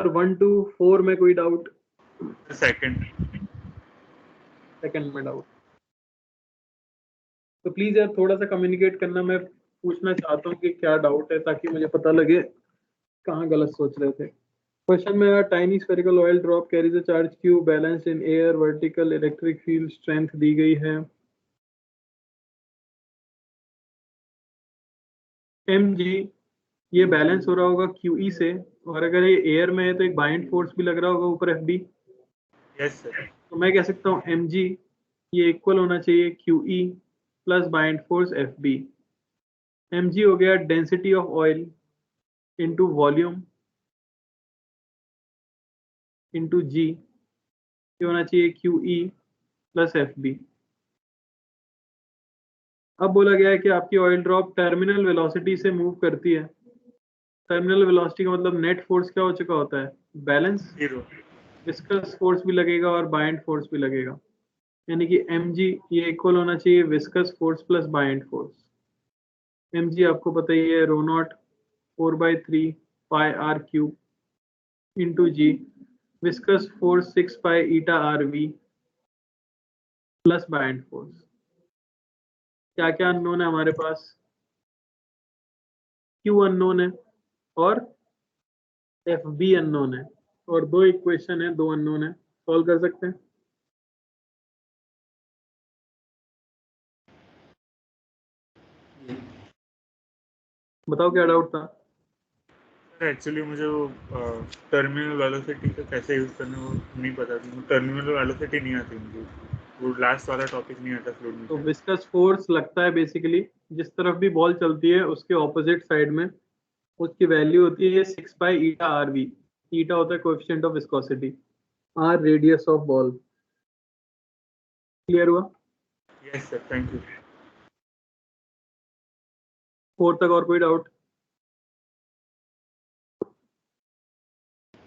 यार 1 to 4 में कोई डाउट? सेकंड में डाउट, तो प्लीज यार थोड़ा सा कम्युनिकेट करना, मैं पूछना चाहता हूँ कि क्या डाउट है, ताकि मुझे पता लगे कहाँ गलत सोच रहे थे। क्वेश्चन में tiny spherical oil drop carries a charge Q balanced in air, vertical electric field strength दी गई है mg, ये बैलेंस हो रहा होगा QE से, और अगर ये एयर में है तो एक बाइंड फोर्स भी लग रहा होगा ऊपर FB। Yes sir. तो मैं कह सकता हूँ mg ये इक्वल होना चाहिए QE plus buoyant force FB। mg हो गया density of oil into volume into G, ये होना चाहिए QE प्लस FB। अब बोला गया है कि आपकी ऑयल ड्रॉप टर्मिनल वेलोसिटी से मूव करती है। टर्मिनल वेलोसिटी का मतलब नेट फोर्स क्या हो चुका होता है? बैलेंस। 0। विस्कस फोर्स भी लगेगा और बाइंड फोर्स भी लगेगा, यानी कि mg ये इक्वल होना चाहिए viscous force plus buoyant force. mg आपको पता ही है rho naught 4/3 pi R cube into G, viscous force 6 pi eta R V plus buoyant force. क्या क्या अननोन है हमारे पास? Q अननोन है और FB अननोन है, और दो इक्वेशन है, दो अननोन है, सॉल्व कर सकते हैं। बताओ क्या डाउट था? एक्चुअली मुझे वो टर्मिनल वेलोसिटी का कैसे यूज करना वो नहीं पता था। टर्मिनल वेलोसिटी नहीं आती मुझे, वो लास्ट वाला टॉपिक नहीं आता फ्लूइड तो में। विस्कस फोर्स लगता है बेसिकली जिस तरफ भी बॉल चलती है उसके ऑपोजिट साइड में, उसकी वैल्यू होती है 6 by eta R V. Eta होता है coefficient of viscosity, R radius of ball. Clear हुआ? Yes sir, thank you. 4 तक और कोई डाउट?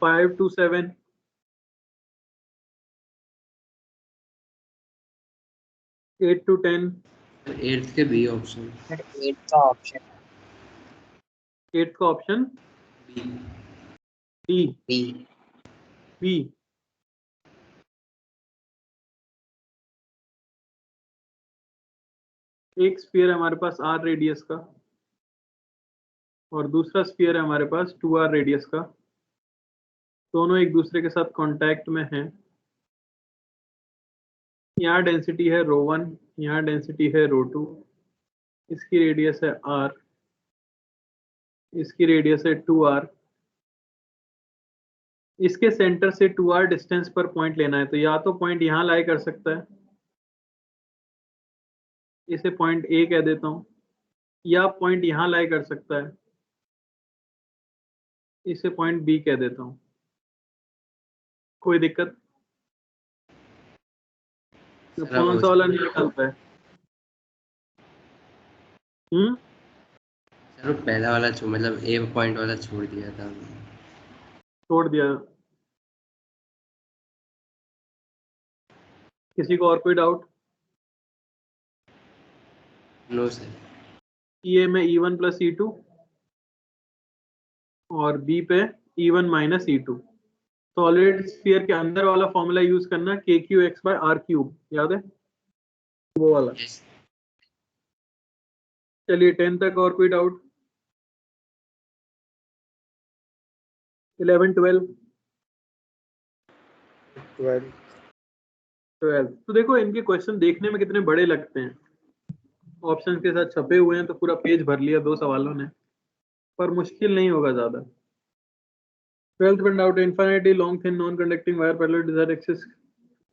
5 to 7, 8 to 10, 8th के बी ऑप्शन। 8 का ऑप्शन 8 का option B. D B. B. एक स्फीयर है हमारे पास आर रेडियस का, और दूसरा स्फीयर है हमारे पास 2r रेडियस का। दोनों एक दूसरे के साथ कांटेक्ट में हैं। यहाँ डेंसिटी है ρ1, यहाँ डेंसिटी है ρ2, इसकी रेडियस है r, इसकी रेडियस है 2r। इसके सेंटर से 2r डिस्टेंस पर पॉइंट लेना है, तो या तो पॉइंट यहाँ लाई कर सकता है, इसे पॉइंट ए कह देता हूँ, या पॉइंट यहाँ लाई कर सकता है, इसे पॉइंट बी कह देता हूँ। कोई दिक्कत? तो कौन सा वाला नहीं निकलता है? सर पहला वाला मतलब ए पॉइंट वाला छोड़ दिया था हमने। छोड़ दिया। किसी को और कोई डाउट? No sir. ए में E1 प्लस E2 और बी पे E1 minus E2। Solid sphere के अंदर वाला फॉर्मूला यूज करना, KQX/R3, याद है वो वाला? यस। चलिए 10 तक और कोई डाउट? 11 12 12। तो देखो इनके क्वेश्चन देखने में कितने बड़े लगते हैं, ऑप्शन के साथ छपे हुए हैं, तो पूरा पेज भर लिया दो सवालों ने, पर मुश्किल नहीं होगा ज्यादा। 12th burned out infinitely long thin non-conducting wire parallel to z axis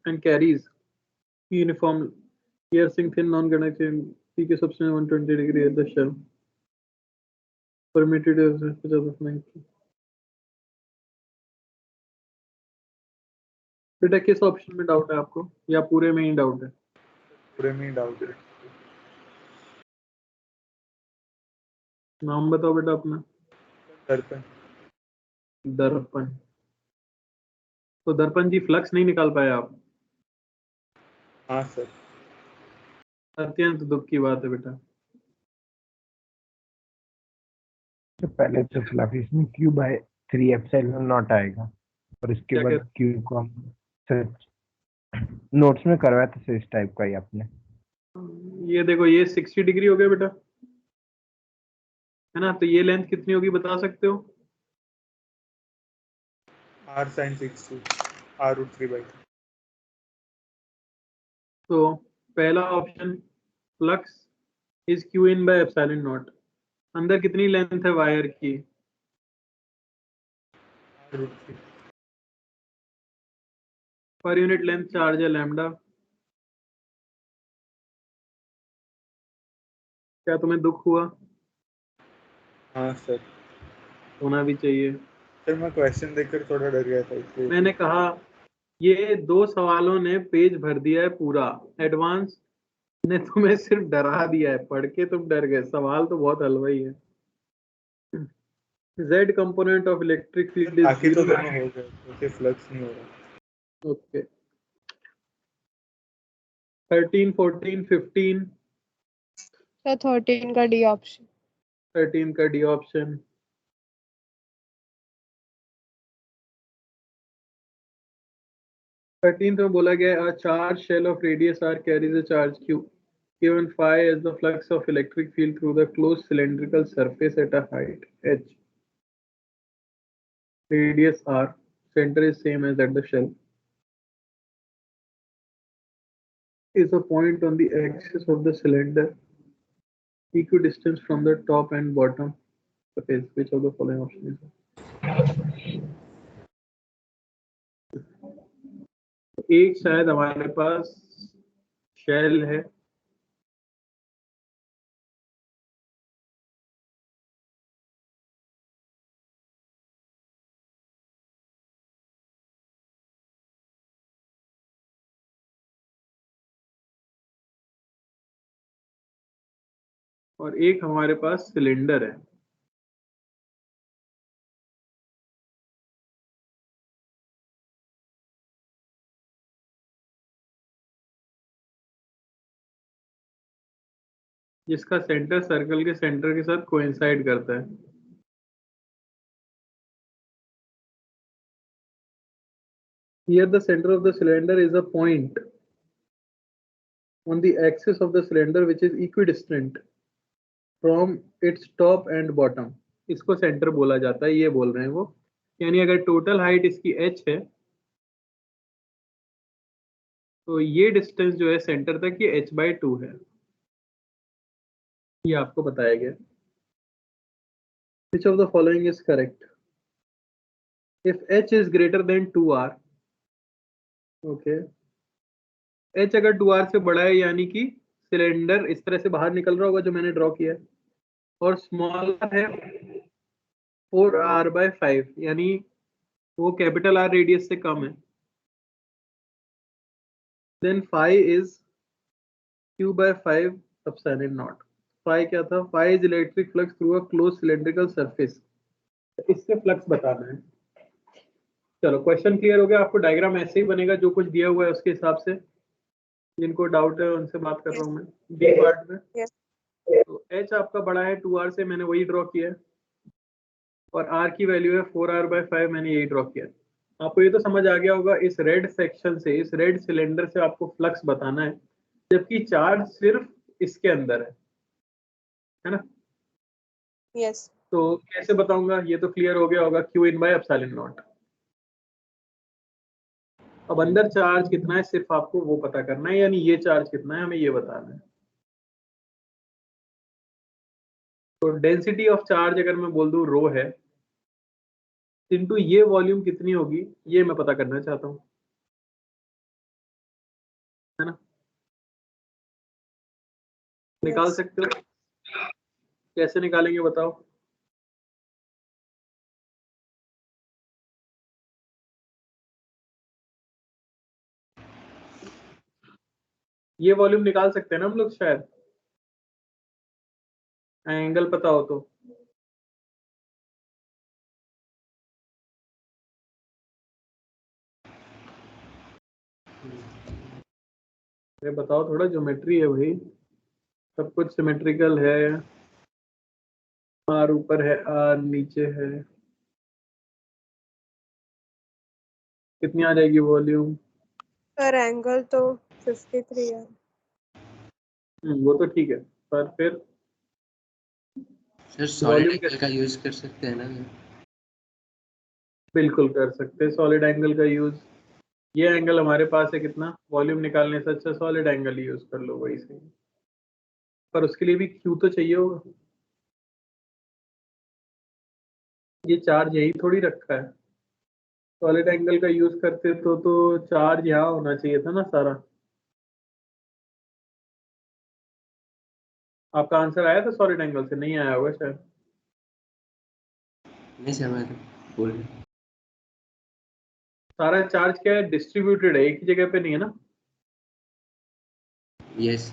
and carries uniform piercing thin non-conducting P के substance 120 degree at the shell permitted as 50/90। बेटा किस ऑप्शन में डाउट है आपको, या पूरे में ही डाउट है? पूरे में ही डाउट है। नाम बताओ बेटा अपना। दर्पण। दर्पण। तो दर्पण जी फ्लक्स नहीं निकाल पाए आप? हाँ सर। अत्यंत दुख की बात है बेटा। तो पहले तो फ्लक्स में Q/3 एप्सिलॉन नॉट आएगा। और इसके क्या बाद क्यू को हम सच नोट्स में करवाया था इस टाइप का ही आपने। ये देखो ये 60 डिग्री हो गया बेटा, है ना। तो ये लेंथ कितनी होगी बता सकते हो? r sin 60 r√3/2। तो पहला option flux is Q in by epsilon not. अंदर कितनी लेंथ है वायर की? r√3। Per unit length charge है लैम्डा। क्या तुम्हें दुख हुआ? हाँ सर। होना भी चाहिए। सर मैं क्वेश्चन देखकर थोड़ा डर गया था इसलिए। मैंने कहा ये 2 सवालों ने पेज भर दिया है पूरा। एडवांस ने तुम्हें सिर्फ डरा दिया है, पढ़ के तुम डर गए। सवाल तो बहुत हलवाई है। Z component of electric field is बाकी तो 0। दोनों हो गए, ओके फ्लक्स नहीं हो रहा। ओके 13, 14, 15। सर 13 का डी ऑप्शन। 13 का डी ऑप्शन। थर्टीन में बोला गया है, a charge shell of radius r carries a charge q given phi as the flux of electric field through the closed cylindrical surface at a height h. Radius r, center is same as at the shell, is a point on the axis of the cylinder equidistant from the top and bottom surface. Which of the following option is it? एक शायद हमारे पास shell है, और एक हमारे पास cylinder है। जिसका centre circle के सेंटर के साथ कोइंसाइड करता है। Here the center of the cylinder is a point on the axis of the cylinder which is equidistant from its top and bottom. इसको सेंटर बोला जाता है, ये बोल रहे हैं वो। यानी अगर टोटल हाइट इसकी h है तो ये डिस्टेंस जो है सेंटर तक ये h/2 है। ये आपको बताया गया। Which of the following is correct? If h is greater than 2r, okay, h अगर 2r से बड़ा है यानी कि सिलेंडर इस तरह से बाहर निकल रहा होगा जो मैंने ड्रॉ किया है, और स्मॉलर है 4r/5 यानी वो कैपिटल R रेडियस से कम है, then phi is q/5 epsilon naught. phi क्या था? phi is electric flux through a closed cylindrical surface. इससे फ्लक्स बताना है। चलो क्वेश्चन क्लियर हो गया आपको। डायग्राम ऐसे ही बनेगा जो कुछ दिया हुआ है उसके हिसाब से। जिनको डाउट है उनसे बात कर रहा हूँ मैं बी पार्ट में। Yes. तो h आपका बड़ा है 2r से, मैंने वही ड्रॉ किया है, और r की वैल्यू है 4r/5, मैंने यही ड्रॉ किया है। आपको ये तो समझ आ गया होगा। इस रेड सेक्शन से, इस रेड सिलेंडर से आपको फ्लक्स बताना है, जबकि चार्ज सिर्फ इसके अंदर है ना। Yes. तो कैसे बताऊंगा? ये तो क्लियर हो गया होगा, Q(in/ε0). अब अंदर चार्ज कितना है सिर्फ आपको वो पता करना है, यानी ये चार्ज कितना है हमें ये बताना है। तो डेंसिटी ऑफ चार्ज अगर मैं बोल दूं रो है, इनटू ये वॉल्यूम कितनी होगी ये मैं पता करना चाहता हूँ, है ना। निकाल Yes. सकते हो? कैसे निकालेंगे बताओ? ये वॉल्यूम निकाल सकते हैं ना हम लोग शायद, एंगल पता हो तो। ये बताओ थोड़ा, ज्योमेट्री है भाई, सब कुछ सिमेट्रिकल है। आर ऊपर है, आर नीचे है। कितनी आ जाएगी वॉल्यूम? सर एंगल तो 53 है। वो तो ठीक है, पर फिर सर सॉलिड वॉल्यूम एंगल का यूज कर सकते हैं ना? बिल्कुल कर सकते हैं सॉलिड एंगल का यूज। ये एंगल हमारे पास है कितना, वॉल्यूम निकालने से अच्छा सॉलिड एंगल यूज कर लो, वही सही। पर उसके लिए भी क्यू तो चाहिए होगा, ये चार्ज यही थोड़ी रखा है। सॉलिड एंगल का यूज करते तो चार्ज यहाँ होना चाहिए था ना सारा। आपका आंसर आया था सॉलिड एंगल से? नहीं आया होगा शायद। नहीं सर, मैं तो बोल रहा हूँ। सारा चार्ज क्या है, डिस्ट्रीब्यूटेड है, एक ही जगह पे नहीं है ना। यस।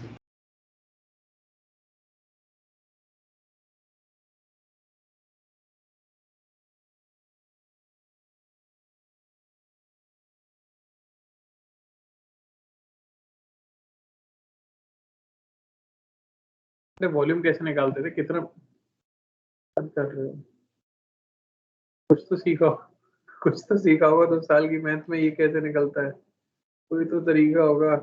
वॉल्यूम कैसे निकालते थे, कितना कर रहे हो? कुछ तो सीखा, कुछ तो सीखा होगा 2 साल की मैथ में, ये कैसे निकलता है, कोई तो तरीका होगा।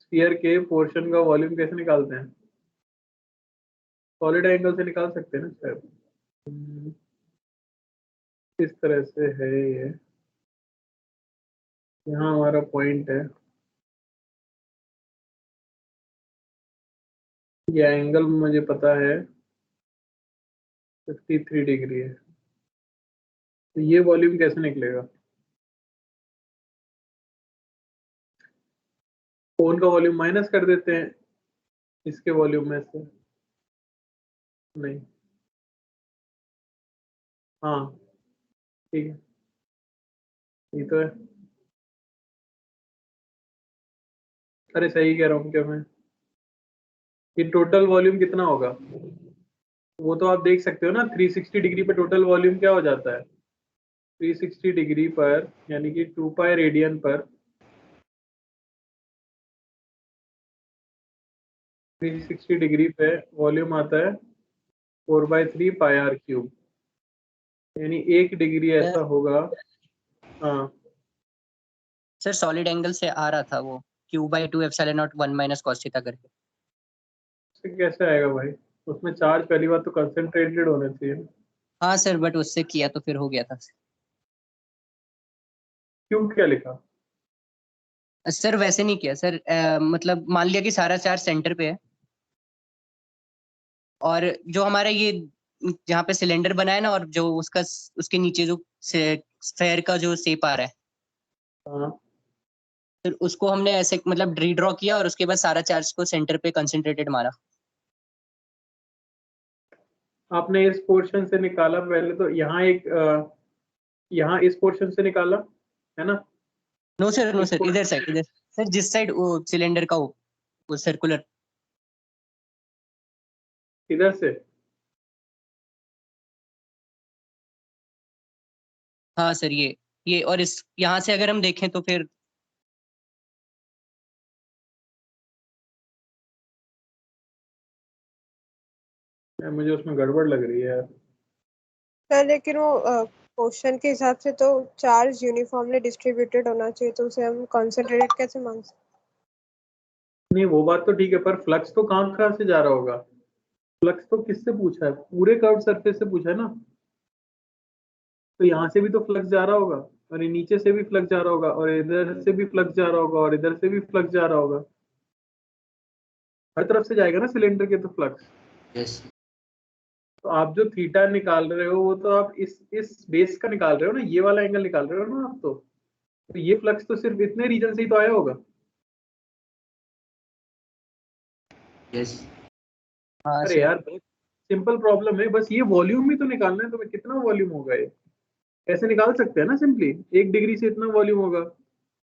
स्फीयर के पोर्शन का वॉल्यूम कैसे निकालते हैं? सॉलिड एंगल से निकाल सकते हैं ना शायद। इस तरह से है ये, यहाँ हमारा पॉइंट है, ये एंगल मुझे पता है 53 डिग्री है, तो ये वॉल्यूम कैसे निकलेगा? कोन का वॉल्यूम माइनस कर देते हैं इसके वॉल्यूम में से। नहीं, हाँ ठीक है, ये तो है। अरे सही कह रहा हूँ क्या मैं? ये टोटल वॉल्यूम कितना होगा वो तो आप देख सकते हो ना, 360 डिग्री पे टोटल वॉल्यूम क्या हो जाता है? 360 डिग्री पर यानी कि 2 पाई रेडियन पर 360 डिग्री पे वॉल्यूम आता है 4/3 पाई आर क्यूब, यानी 1 डिग्री ऐसा होगा। हाँ, सर सॉलिड एंगल से आ रहा था वो Q/2 epsilon not 1 minus cos theta करके। इससे कैसे आएगा भाई? उसमें चार्ज पहली बात तो कंसंट्रेटेड होना चाहिए ना। हाँ सर, बट उससे किया तो फिर हो गया था। क्यों, क्या लिखा? सर वैसे नहीं किया सर, मतलब मान लिया कि सारा चार्ज सेंटर पे है, और जो हमारा ये जहाँ पे सिलेंडर बना है ना, और जो उसका उसके नीचे जो स्फेयर का जो शेप आ रहा है, हाँ, फिर उसको हमने ऐसे मतलब रीड्रॉ किया और उसके बाद सारा चार्ज को सेंटर पे कंसंट्रेटेड मारा। आपने इस पोर्शन से निकाला पहले तो, यहाँ एक यहाँ इस पोर्शन से निकाला है ना? नो सर इस इधर साइड, इधर सर, जिस साइड वो सिलेंडर का वो सर्कुलर। इधर से? हाँ सर, ये और इस यहाँ से अगर हम देखें तो फिर मुझे उसमें गड़बड़ लग रही है यार। सर लेकिन वो क्वेश्चन के हिसाब से तो चार्ज यूनिफॉर्मली डिस्ट्रीब्यूटेड होना चाहिए, तो उसे हम कंसंट्रेटेड कैसे मांग सकते? नहीं वो बात तो ठीक है, पर फ्लक्स तो कहाँ कहाँ से जा रहा होगा? फ्लक्स तो किससे पूछा है, पूरे कर्व सरफेस से पूछा है ना, तो यहाँ से भी तो फ्लक्स जा रहा होगा, और ये नीचे से भी फ्लक्स जा रहा होगा, और इधर से भी फ्लक्स जा रहा होगा, और इधर से भी फ्लक्स जा रहा होगा, हर तरफ से जाएगा ना सिलेंडर के तो फ्लक्स। यस। तो आप जो थीटा निकाल रहे हो वो तो आप इस बेस का निकाल रहे हो ना, ये वाला एंगल निकाल रहे हो ना आप तो ये फ्लक्स तो सिर्फ इतने रीजन से ही तो आया होगा। यस। हाँ अरे सर। यार बहुत सिंपल प्रॉब्लम है, बस ये वॉल्यूम भी तो निकालना है तुम्हें, कितना वॉल्यूम होगा ये ऐसे निकाल सकते हैं ना सिंपली, 1 डिग्री से इतना वॉल्यूम होगा,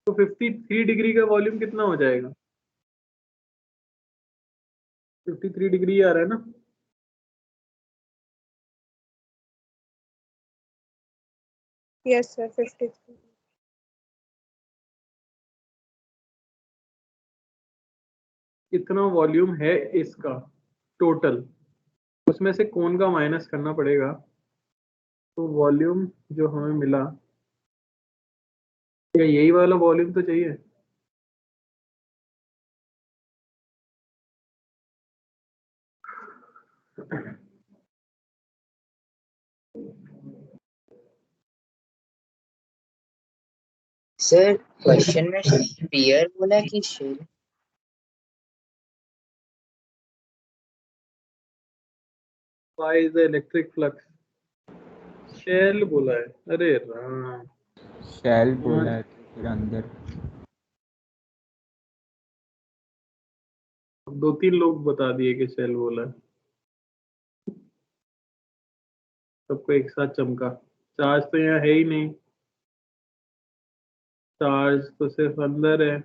तो 53 डिग्री का वॉल्यूम कितना हो जाएगा? 53 डिग्री आ रहा है ना? Yes sir, 53। इतना वॉल्यूम है इसका टोटल, उसमें से कोन का माइनस करना पड़ेगा, तो वॉल्यूम जो हमें मिला क्या यही वाला वॉल्यूम तो चाहिए? सर क्वेश्चन में स्फीयर बोला कि shell? Why is the electric flux? Shell बोला है। अरे राम, शैल बोला है तो फिर अंदर। दो तीन लोग बता दिए कि शेल बोला है, सबको एक साथ चमका। चार्ज तो यहाँ है ही नहीं, चार्ज तो सिर्फ अंदर है।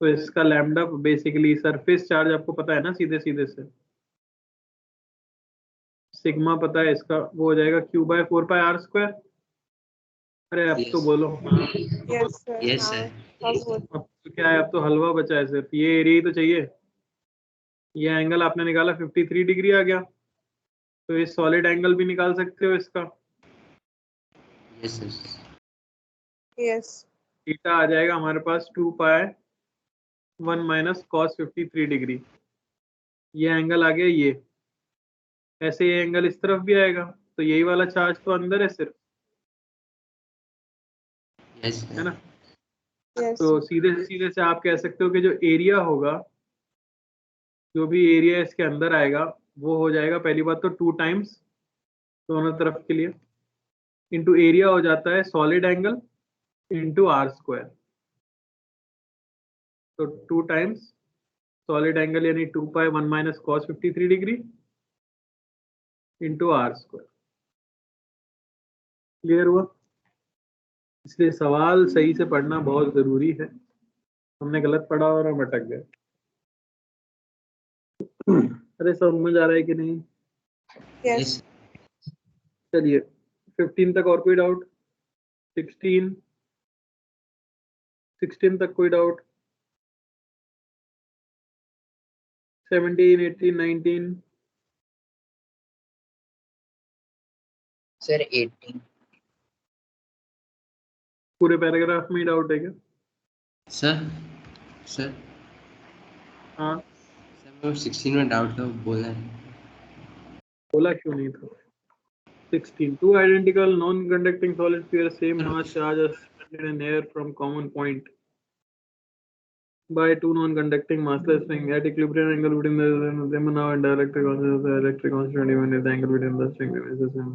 तो इसका लैम्डा बेसिकली सरफेस चार्ज आपको पता है ना, सीधे सीधे से सिग्मा पता है इसका, वो हो जाएगा Q बाय 4πr²। अरे अब तो Yes. बोलो। हाँ, यस सर। Yes, हाँ, sir. अब बोल। अब तो क्या है, अब तो हलवा बचा है सिर्फ, ये एरिया ही तो चाहिए। ये एंगल आपने निकाला 53 डिग्री आ गया, तो ये सॉलिड एंगल भी निकाल सकते हो इसका। Yes, sir. यस। थीटा आ जाएगा हमारे पास 2π 1 माइनस कॉस 53 डिग्री। ये एंगल आ गया ये, ऐसे ये एंगल इस तरफ भी आएगा, तो यही वाला चार्ज तो अंदर है सिर्फ, Yes, है sir. ना। यस। तो सीधे सीधे से आप कह सकते हो कि जो एरिया होगा, जो भी एरिया इसके अंदर आएगा, वो हो जाएगा पहली बात तो 2 टाइम्स दोनों तरफ के लिए, इंटू एरिया हो जाता है सॉलिड एंगल इंटू r²। तो 2 टाइम्स सॉलिड एंगल यानी 2π 1 minus cos 53 degree into r²। Clear हुआ? इसलिए सवाल सही से पढ़ना बहुत जरूरी है। हमने गलत पढ़ा और हम अटक गए। अरे समझ आ रहा है कि नहीं? यस। चलिए 15 तक और कोई डाउट? 16 तक कोई डाउट? 17 18 19? सर 18। पूरे पैराग्राफ में ही डाउट है क्या? Sir, sir. हाँ, Sir, मैं 16 में डाउट था, बोला है। बोला क्यों नहीं था? 16 two identical non-conducting solid spheres same mass charge are suspended in air from common point by two non-conducting massless string at equilibrium angle between them now and dielectric constant of the electric constant even if the angle between the string remains the same.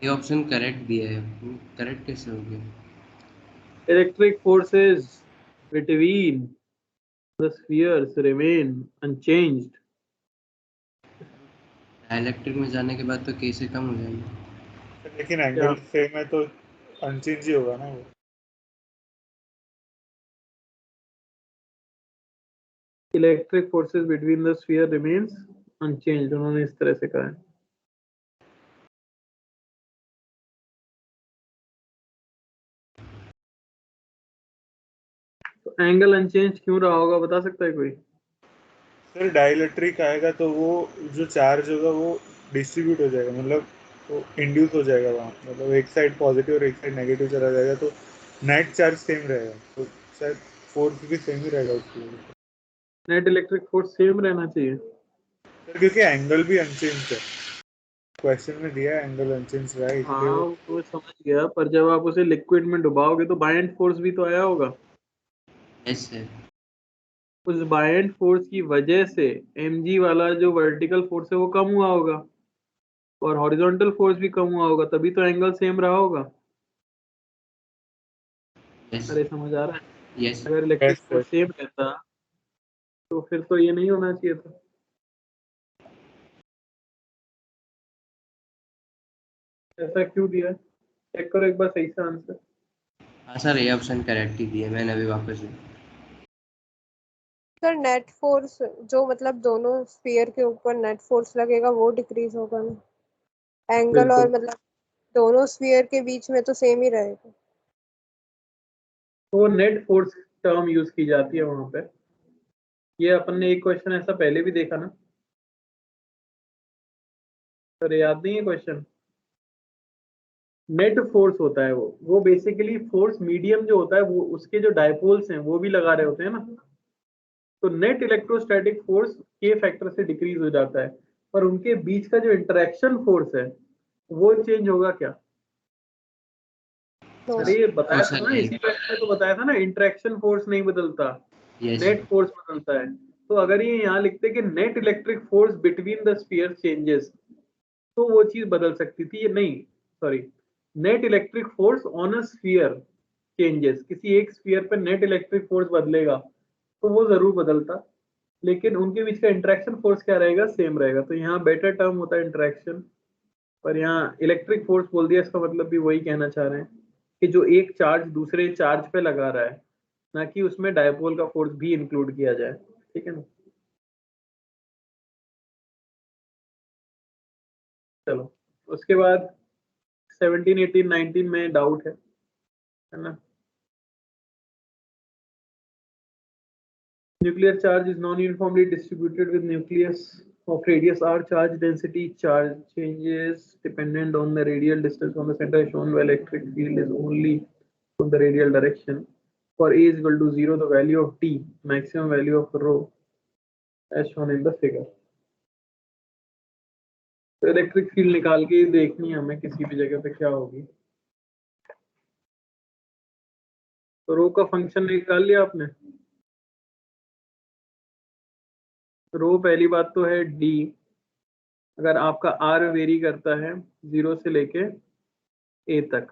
ये option correct दिया है, correct कैसे हो गया? Electric forces between the spheres remain unchanged. Dielectric में जाने के बाद तो k से कम हो जाएंगे। लेकिन एंगल सेम है तो अनचेंज ही होगा ना वो। Electric forces between the sphere remains unchanged, उन्होंने इस तरह से कहा है। एंगल अनचेंज क्यों रहा होगा, बता सकता है कोई? सर डाइलेक्ट्रिक आएगा तो वो जो चार्ज होगा वो डिस्ट्रीब्यूट हो जाएगा, मतलब वो इंड्यूस हो जाएगा वहाँ, मतलब एक साइड पॉजिटिव और एक साइड नेगेटिव चला जाएगा, तो नेट चार्ज सेम रहेगा, तो शायद फोर्स भी सेम ही रहेगा उसकी वजह से। नेट इलेक्ट्रिक फोर्स सेम रहना चाहिए सर क्योंकि एंगल भी अनचेंज है, क्वेश्चन में दिया है एंगल अनचेंज रहा है, इसलिए हाँ वो समझ गया, पर जब आप उसे लिक्विड में डुबाओगे तो बायंट फोर्स भी तो आया होगा। Yes sir. उस बायंट फोर्स की वजह से mg वाला जो वर्टिकल फोर्स है वो कम हुआ होगा और हॉरिजॉन्टल फोर्स भी कम हुआ होगा, तभी तो एंगल सेम रहा होगा। यस अरे समझ आ रहा है? यस अगर electric Yes, force sir. Same रहता तो फिर तो ये नहीं होना चाहिए था। ऐसा क्यों दिया? चेक करो एक बार सही से आंसर। हाँ सर, ये ऑप्शन करेक्ट ही दिया मैंने अभी वापस से। सर नेट फोर्स जो मतलब दोनों स्फीयर के ऊपर नेट फोर्स लगेगा वो डिक्रीज होगा ना, एंगल और बिल्कुल, मतलब दोनों स्फीयर के बीच में तो सेम ही रहेगा। तो नेट फोर्स टर्म यूज की जाती है वहां पे। ये अपन ने एक क्वेश्चन ऐसा पहले भी देखा ना, सर याद नहीं है क्वेश्चन? नेट फोर्स होता है वो बेसिकली फोर्स मीडियम जो होता है वो उसके जो डायपोल्स हैं वो भी लगा रहे होते हैं ना, तो नेट इलेक्ट्रोस्टैटिक फोर्स के फैक्टर से डिक्रीज हो जाता है, पर उनके बीच का जो इंटरेक्शन फोर्स है वो चेंज होगा क्या? No, अरे ये बताया तो था सर ना, इसी पर मैंने तो बताया था ना, इंटरेक्शन फोर्स नहीं बदलता, यस नेट फोर्स बदलता है। तो अगर ये यहाँ लिखते कि net electric force between the sphere changes, तो वो चीज बदल सकती थी, ये नहीं, sorry, net electric force on a sphere changes, किसी एक स्फीयर पे नेट इलेक्ट्रिक फोर्स बदलेगा तो वो जरूर बदलता, लेकिन उनके बीच का इंटरेक्शन फोर्स क्या रहेगा, सेम रहेगा। तो यहाँ बेटर टर्म होता है इंटरेक्शन, पर यहाँ इलेक्ट्रिक फोर्स बोल दिया, इसका मतलब भी वही कहना चाह रहे हैं कि जो एक चार्ज दूसरे चार्ज पे लगा रहा है, ना कि उसमें डायपोल का फोर्स भी इंक्लूड किया जाए, ठीक है ना। चलो उसके बाद 17, 18, 19 में डाउट है ना। Nuclear charge is non-uniformly distributed with nucleus of radius r. Charge density charge changes dependent on the radial distance from the center shown by electric field is only from the radial direction. For A is equal to 0, the value of T, maximum value of rho as shown in the figure. तो electric field निकाल के देखनी है हमें किसी भी जगह पे क्या होगी। तो रो का फंक्शन निकाल लिया आपने। रो पहली बात तो है डी, अगर आपका आर वेरी करता है 0 से लेके ए तक,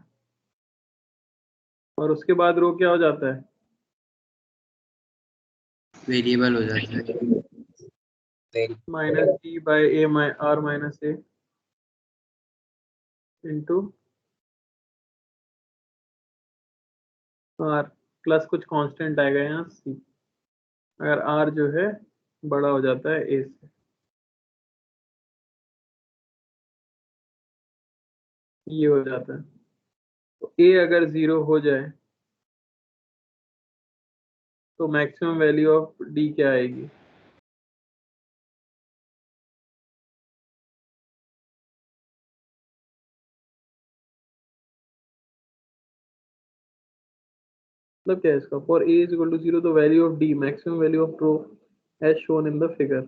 और उसके बाद रो क्या हो जाता है, वेरिएबल हो जाता है। Minus D by a r minus a into r plus कुछ कांस्टेंट आएगा यहाँ सी, अगर आर जो है बड़ा हो जाता है ए से, ये हो जाता है। तो ए अगर 0 हो जाए तो मैक्सिमम वैल्यू ऑफ डी क्या आएगी, मतलब क्या है इसका, for a is equal to 0 the value of d maximum value of rho as shown in the figure,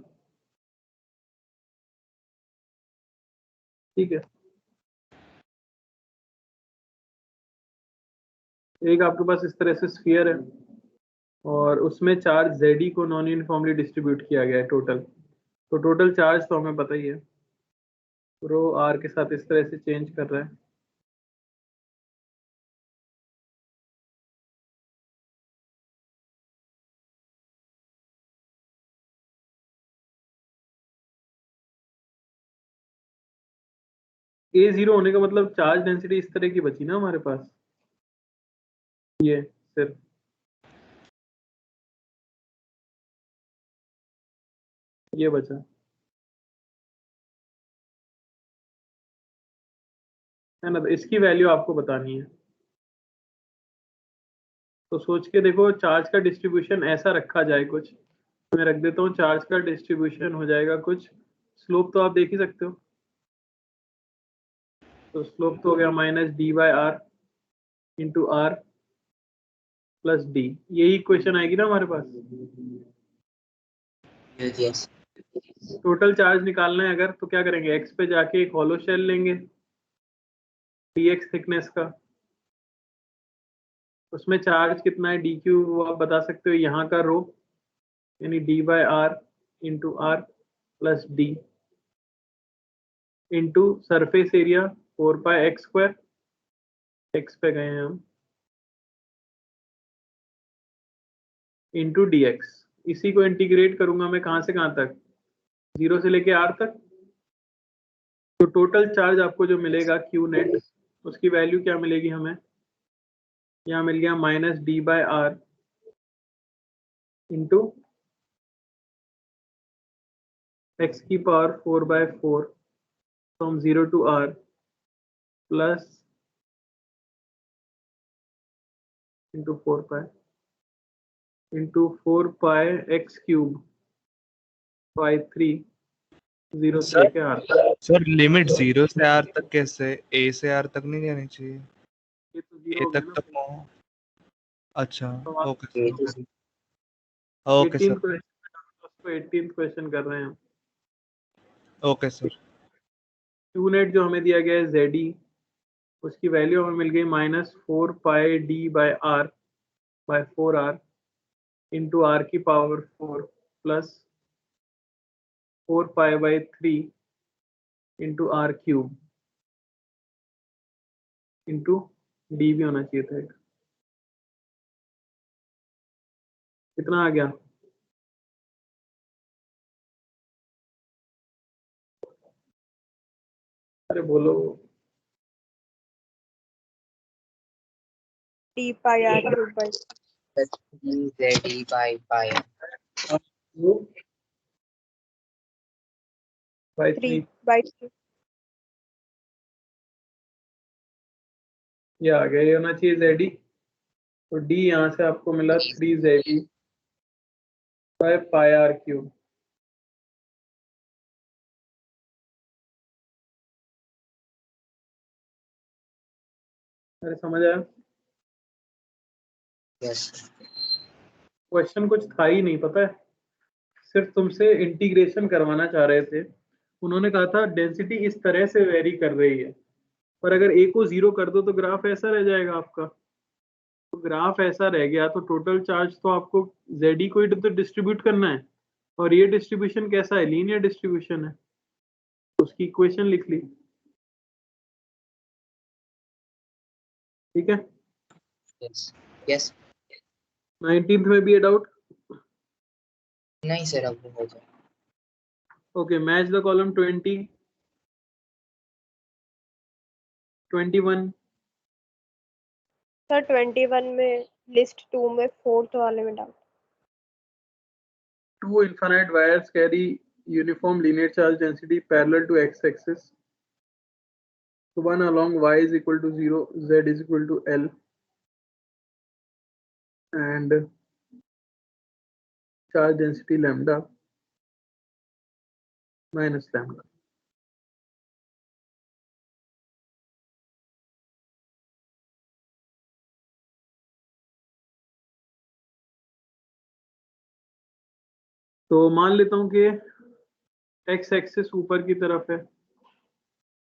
ठीक है। एक आपके पास इस तरह से स्फीयर है और उसमें चार्ज जेडी को नॉन यूनिफॉर्मली डिस्ट्रीब्यूट किया गया है टोटल, तो टोटल चार्ज तो हमें पता ही है, रो आर के साथ इस तरह से चेंज कर रहा है। ए 0 होने का मतलब चार्ज डेंसिटी इस तरह की बची ना हमारे पास, ये सिर्फ ये बचा है ना, तो इसकी वैल्यू आपको बतानी है। तो सोच के देखो, चार्ज का डिस्ट्रीब्यूशन ऐसा रखा जाए कुछ, मैं रख देता हूँ, चार्ज का डिस्ट्रीब्यूशन हो जाएगा कुछ, स्लोप तो आप देख ही सकते हो, तो स्लोप तो हो गया minus D by are into r plus d, यही इक्वेशन आएगी ना हमारे पास। यस टोटल चार्ज निकालना है अगर, तो क्या करेंगे, एक्स पे जाके एक हॉलो शेल लेंगे dx थिकनेस का, उसमें चार्ज कितना है dq वो आप बता सकते हो, यहाँ का रो यानी d by are into r plus d into surface area 4 pi x square, x पे गए हैं हम, इंटू डी एक्स। इसी को इंटीग्रेट करूंगा मैं कहाँ से कहाँ तक, 0 से लेके r तक। तो टोटल चार्ज आपको जो मिलेगा क्यू नेट, उसकी वैल्यू क्या मिलेगी हमें, यहाँ मिल गया minus D by are into X की power 4/4 from 0 to r plus into 4 pi into 4 pi X cube by 3 0 से लेके R तक। सर लिमिट 0 से R तक कैसे? A से R तक नहीं जानी चाहिए? ये तो A 0 हो गया तक ना। तो पहुंच। अच्छा तो आप ओके ये सर, तो ओके 18th सर, क्वेश्चन उसको 18th क्वेश्चन कर रहे हैं हम। Okay sir. Q नेट जो हमें दिया गया है ZE, उसकी वैल्यू हमें मिल गई -4 pi D by R by 4R into R की power 4 plus 4 pi by 3 into R cube into D भी होना चाहिए था एक। कितना आ गया? अरे बोलो। D pi R cube by ZE by pi by 3 3 by 3. ये आ गया, ये होना चाहिए ZE। तो D यहाँ से आपको मिला 3 ZE by pi R cube. अरे समझ आया? यस क्वेश्चन कुछ था ही नहीं, पता है, सिर्फ तुमसे इंटीग्रेशन करवाना चाह रहे थे। उन्होंने कहा था डेंसिटी इस तरह से वेरी कर रही है, पर अगर A को 0 कर दो तो ग्राफ ऐसा रह जाएगा आपका। तो ग्राफ ऐसा रह गया तो टोटल चार्ज तो आपको ZE को ही तो डिस्ट्रीब्यूट करना है, और ये डिस्ट्रीब्यूशन कैसा है? लीनियर डिस्ट्रीब्यूशन है। तो उसकी इक्वेशन लिख ली। ठीक है। यस यस 19th में भी ये डाउट? नहीं सर अब हो जाए। Okay, match the column 20, 21। Sir 21 में लिस्ट 2 में 4th वाले में doubt. Two infinite wires carry uniform linear charge density parallel to x-axis. So one along y is equal to 0, z is equal to L, and charge density lambda minus lambda. तो मान लेता हूँ कि x axis ऊपर की तरफ है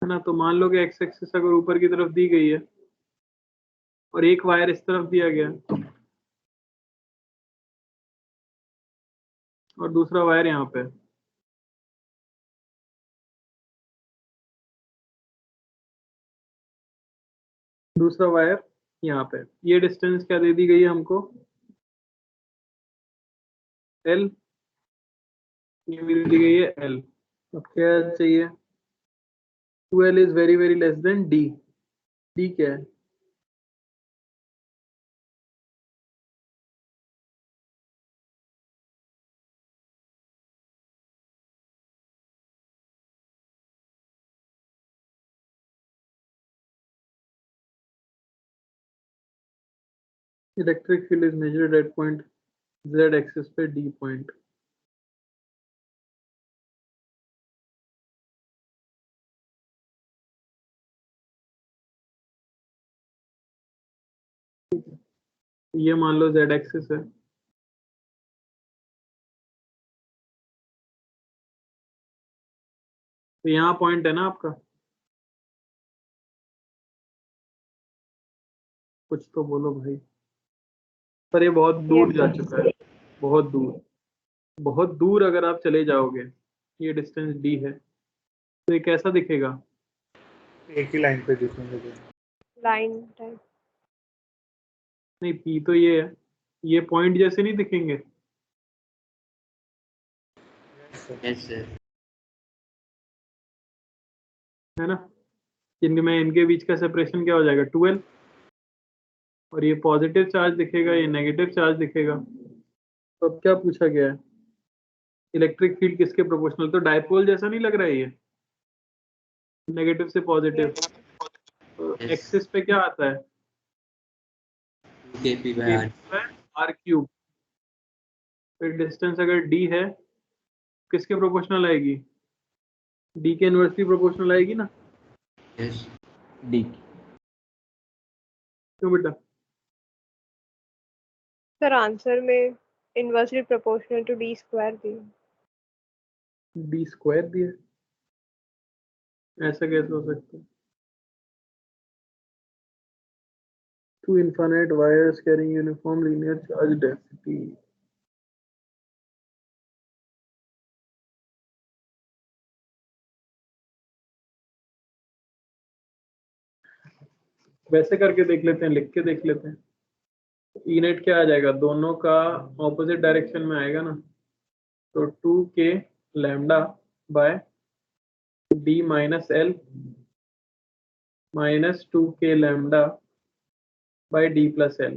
ना। तो मान लो कि x एक्सिस अगर ऊपर की तरफ दी गई है और एक वायर इस तरफ दिया गया और दूसरा वायर यहाँ पे, दूसरा वायर यहाँ पे, ये डिस्टेंस क्या दे दी गई है हमको? L। ये मिल दी गई है L। अब क्या चाहिए? 2L is very very less than D। D क्या है? Electric field is measured eight point Z axis पे D पॉइंट। ये मान लो Z एक्सिस है। तो यहाँ पॉइंट है ना आपका, कुछ तो बोलो भाई। पर ये बहुत दूर जा चुका है, बहुत दूर, बहुत दूर अगर आप चले जाओगे। ये डिस्टेंस D है तो ये कैसा दिखेगा? एक ही लाइन पे दिखेंगे दोनों। Line type. नहीं, P तो ये है, ये पॉइंट जैसे नहीं दिखेंगे। Yes sir. है ना? इनमें इनके बीच का सेपरेशन क्या हो जाएगा? 12। और ये पॉजिटिव चार्ज दिखेगा, ये नेगेटिव चार्ज दिखेगा। तो अब क्या पूछा गया है? इलेक्ट्रिक फील्ड किसके प्रोपोर्शनल? तो डायपोल जैसा नहीं लग रहा है ये, नेगेटिव से पॉजिटिव। तो Yes. एक्सिस पे क्या आता है? KP by R। R cube. फिर डिस्टेंस अगर D है किसके प्रोपोर्शनल आएगी? डी के इनवर्सली प्रोपोर्शनल आएगी ना? यस डी क्यों बेटा? सर आंसर में inversely proportional to d square भी है। डी स्क्वायर भी है, ऐसा कैसे हो सकता है? Two infinite wires carrying uniform linear charge density. वैसे करके देख लेते हैं, लिख के देख लेते हैं। ई नेट क्या आ जाएगा? दोनों का ऑपोजिट डायरेक्शन में आएगा ना, तो 2k lambda by D minus L minus 2k lambda by D plus L,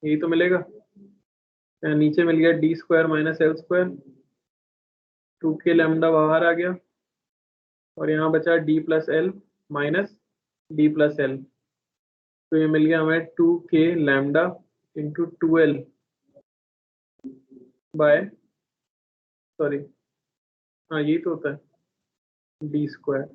यही तो मिलेगा। नीचे मिल गया D square minus L square, 2k lambda बाहर आ गया और यहाँ बचा D plus L minus D plus L, तो ये मिल गया हमें 2k lambda into 2l bye, sorry हाँ यही तो होता है डी स्क्वायर।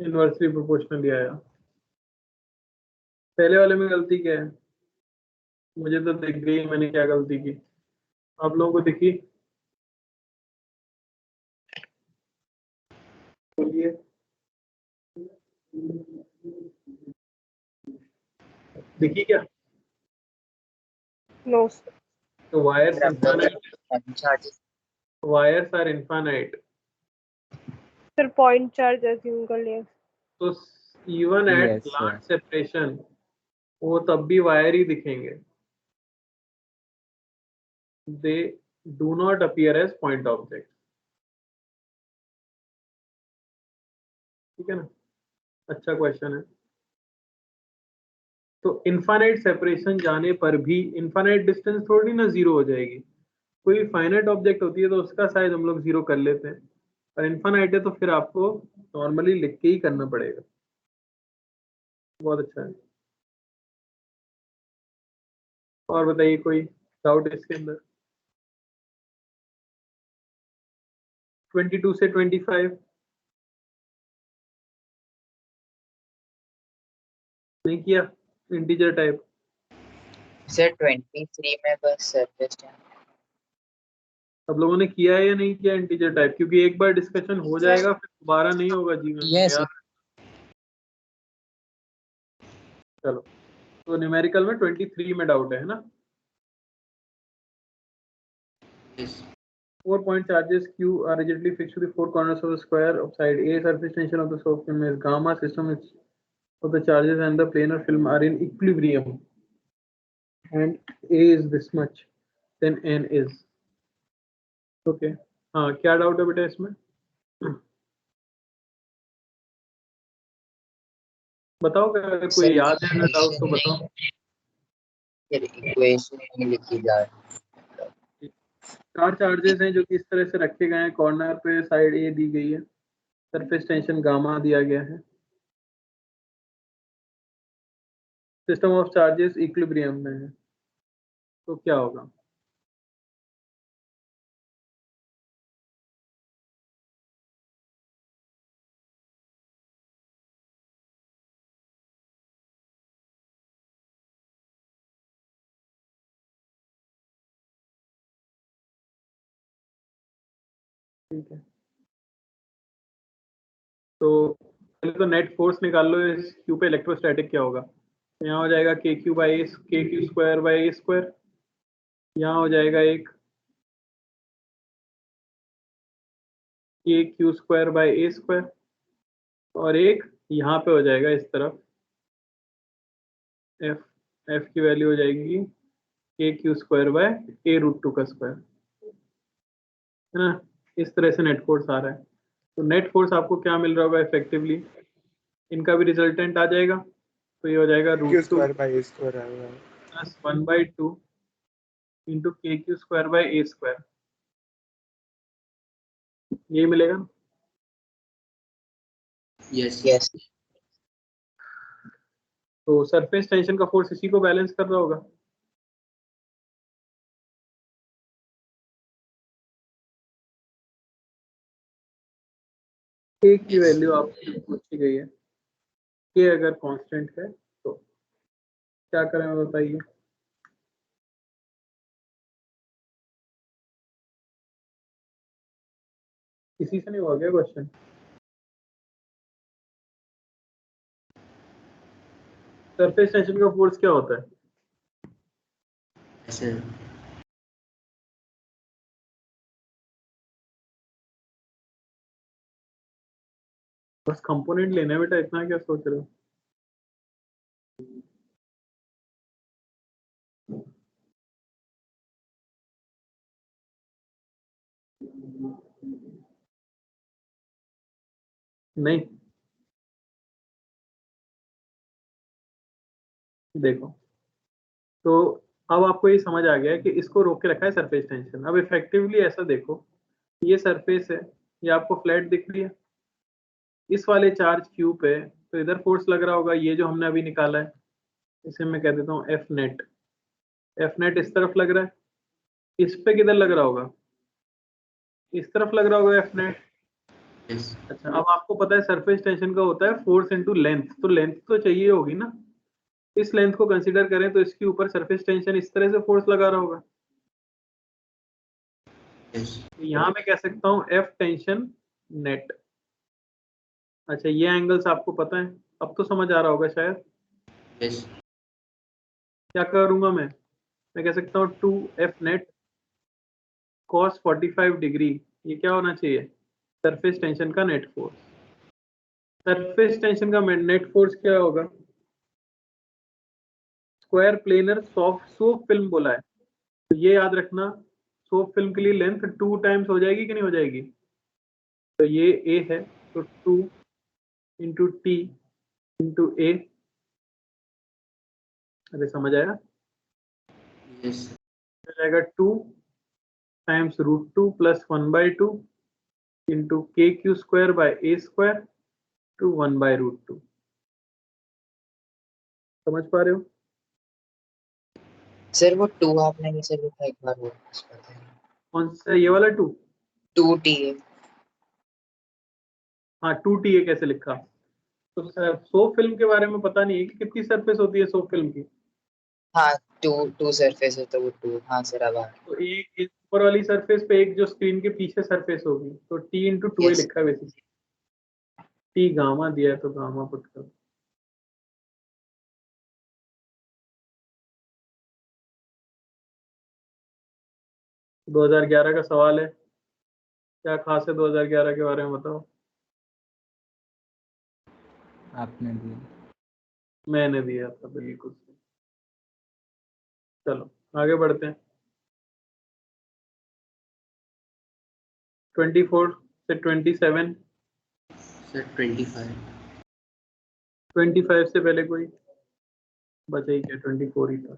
इनवर्सली प्रोपोर्शनली आया। पहले वाले में गलती क्या है? मुझे तो दिख गई मैंने क्या गलती की, आप लोगों को दिखी? बोलिए। दिखी क्या? No sir. तो वायर्स सर हम लोग infinite, charges wires are infinite, sir point charge assume कर लिया। तो even at Yes, sir. Large separation वो तब भी वायर ही दिखेंगे, they do not appear as point object. ठीक है ना? अच्छा क्वेश्चन है। तो इनफाइनाइट सेपरेशन जाने पर भी इनफाइनाइट डिस्टेंस थोड़ी ना जीरो हो जाएगी, कोई फाइनाइट ऑब्जेक्ट होती है तो उसका साइज हम लोग जीरो कर लेते हैं, और इनफाइनाइट है तो फिर आपको नॉर्मली लिख के ही करना पड़ेगा। बहुत अच्छा है। और बताइए कोई डाउट इसके अंदर? 22 से 25 नहीं किया इंटीजर टाइप? सर 23 में बस सरफेस सब लोगों ने किया है या नहीं किया इंटीजर टाइप? क्योंकि एक बार डिस्कशन हो जाएगा फिर दोबारा नहीं होगा जीवन में यस यार। चलो, तो न्यूमेरिकल में 23 में डाउट है ना? Yes 4 point charges Q are rigidly fixed to the four corners of the square of side A. Surface tension of the soap film is gamma. System of the charges and the planar film are in equilibrium, and A is this much, then N is okay. हाँ, क्या doubt है बेटा इसमें? बताओ, अगर कोई याद है डाउट तो बताओ। इक्वेशन नहीं लिखी जा रही। 4 चार्जेस हैं जो कि इस तरह से रखे गए हैं, कॉर्नर पे साइड ए दी गई है, सरफेस टेंशन गामा दिया गया है, सिस्टम ऑफ चार्जेस इक्विलिब्रियम में है, तो क्या होगा? ठीक है, तो पहले तो नेट फोर्स निकाल लो इस क्यू पे, इलेक्ट्रोस्टैटिक क्या होगा? यहाँ हो जाएगा के क्यू बाई के q square by a square, यहाँ हो जाएगा एक के q square by a square, और एक यहाँ पे हो जाएगा इस तरफ एफ, एफ की वैल्यू हो जाएगी k q square by a root two का स्क्वायर, है ना? इस तरह से नेट फोर्स आ रहा है। तो नेट फोर्स आपको क्या मिल रहा होगा इफेक्टिवली? इनका भी रिजल्टेंट आ जाएगा, तो ये हो जाएगा q root two square by a square आएगा plus 1/2 into k q square by a square, ये मिलेगा। यस यस तो सरफेस टेंशन का फोर्स इसी को बैलेंस कर रहा होगा। के की वैल्यू आपसे पूछी गई है, के अगर कांस्टेंट है तो क्या करें बताइए। किसी से नहीं हुआ क्या क्वेश्चन? सरफेस टेंशन का फोर्स क्या होता है? ऐसे बस कंपोनेंट लेना है बेटा, इतना क्या सोच रहे हो? नहीं, देखो तो अब आपको ये समझ आ गया है कि इसको रोक के रखा है सरफेस टेंशन। अब इफेक्टिवली ऐसा देखो, ये सरफेस है, ये आपको फ्लैट दिख रही है, इस वाले चार्ज क्यू पे तो इधर फोर्स लग रहा होगा, ये जो हमने अभी निकाला है, इसे मैं कह देता हूँ एफ नेट। एफ नेट इस तरफ लग रहा है, इस पे किधर लग रहा होगा? इस तरफ लग रहा होगा एफ नेट। यस अच्छा, अब आपको पता है सरफेस टेंशन का होता है फोर्स इनटू लेंथ, तो लेंथ तो चाहिए होगी ना। इस लेंथ को कंसीडर करें तो इसके ऊपर सरफेस टेंशन इस तरह से फोर्स लगा रहा होगा। यस यहाँ मैं कह सकता हूँ एफ टेंशन नेट। अच्छा, ये एंगल्स आपको पता है, अब तो समझ आ रहा होगा शायद। यस क्या करूंगा मैं कह सकता हूँ 2 एफ नेट cos 45 डिग्री, ये क्या होना चाहिए? सरफेस टेंशन का नेट फोर्स। सरफेस टेंशन का नेट फोर्स क्या होगा? स्क्वायर प्लेनर सॉफ्ट फिल्म बोला है, तो ये याद रखना, सॉफ्ट फिल्म के लिए लेंथ 2 टाइम्स हो जाएगी कि नहीं हो जाएगी? तो ये ए है, तो 2 इंटू टी इंटू ए। अरे समझ आया? यस हो जाएगा 2 times √2 plus 1/2 into k q square by a square to 1/√2। समझ पा रहे हो? सर वो 2 आपने कैसे लिखा एक बार वो बताइए। कौन सा, ये वाला 2? 2T है। हाँ, 2TA कैसे लिखा? तो सर सोप फिल्म के बारे में पता नहीं है कि कितनी सरफेस होती है सोप फिल्म की? हाँ 2 सरफेस है तो वो 2। हाँ सर अब आ गया। तो एक ऊपर वाली सरफेस पे एक जो स्क्रीन के पीछे सरफेस होगी, तो T इंटू 2A यस लिखा है बेसिकली। T गामा दिया है तो गामा पुट कर। तो 2011 का सवाल है, क्या खास है 2011 के बारे में बताओ। आपने दिया। मैंने दिया था, बिल्कुल सही। चलो आगे बढ़ते हैं। 24 से 27। सर 25 25 से पहले कोई बचा ही क्या? 24 ही था।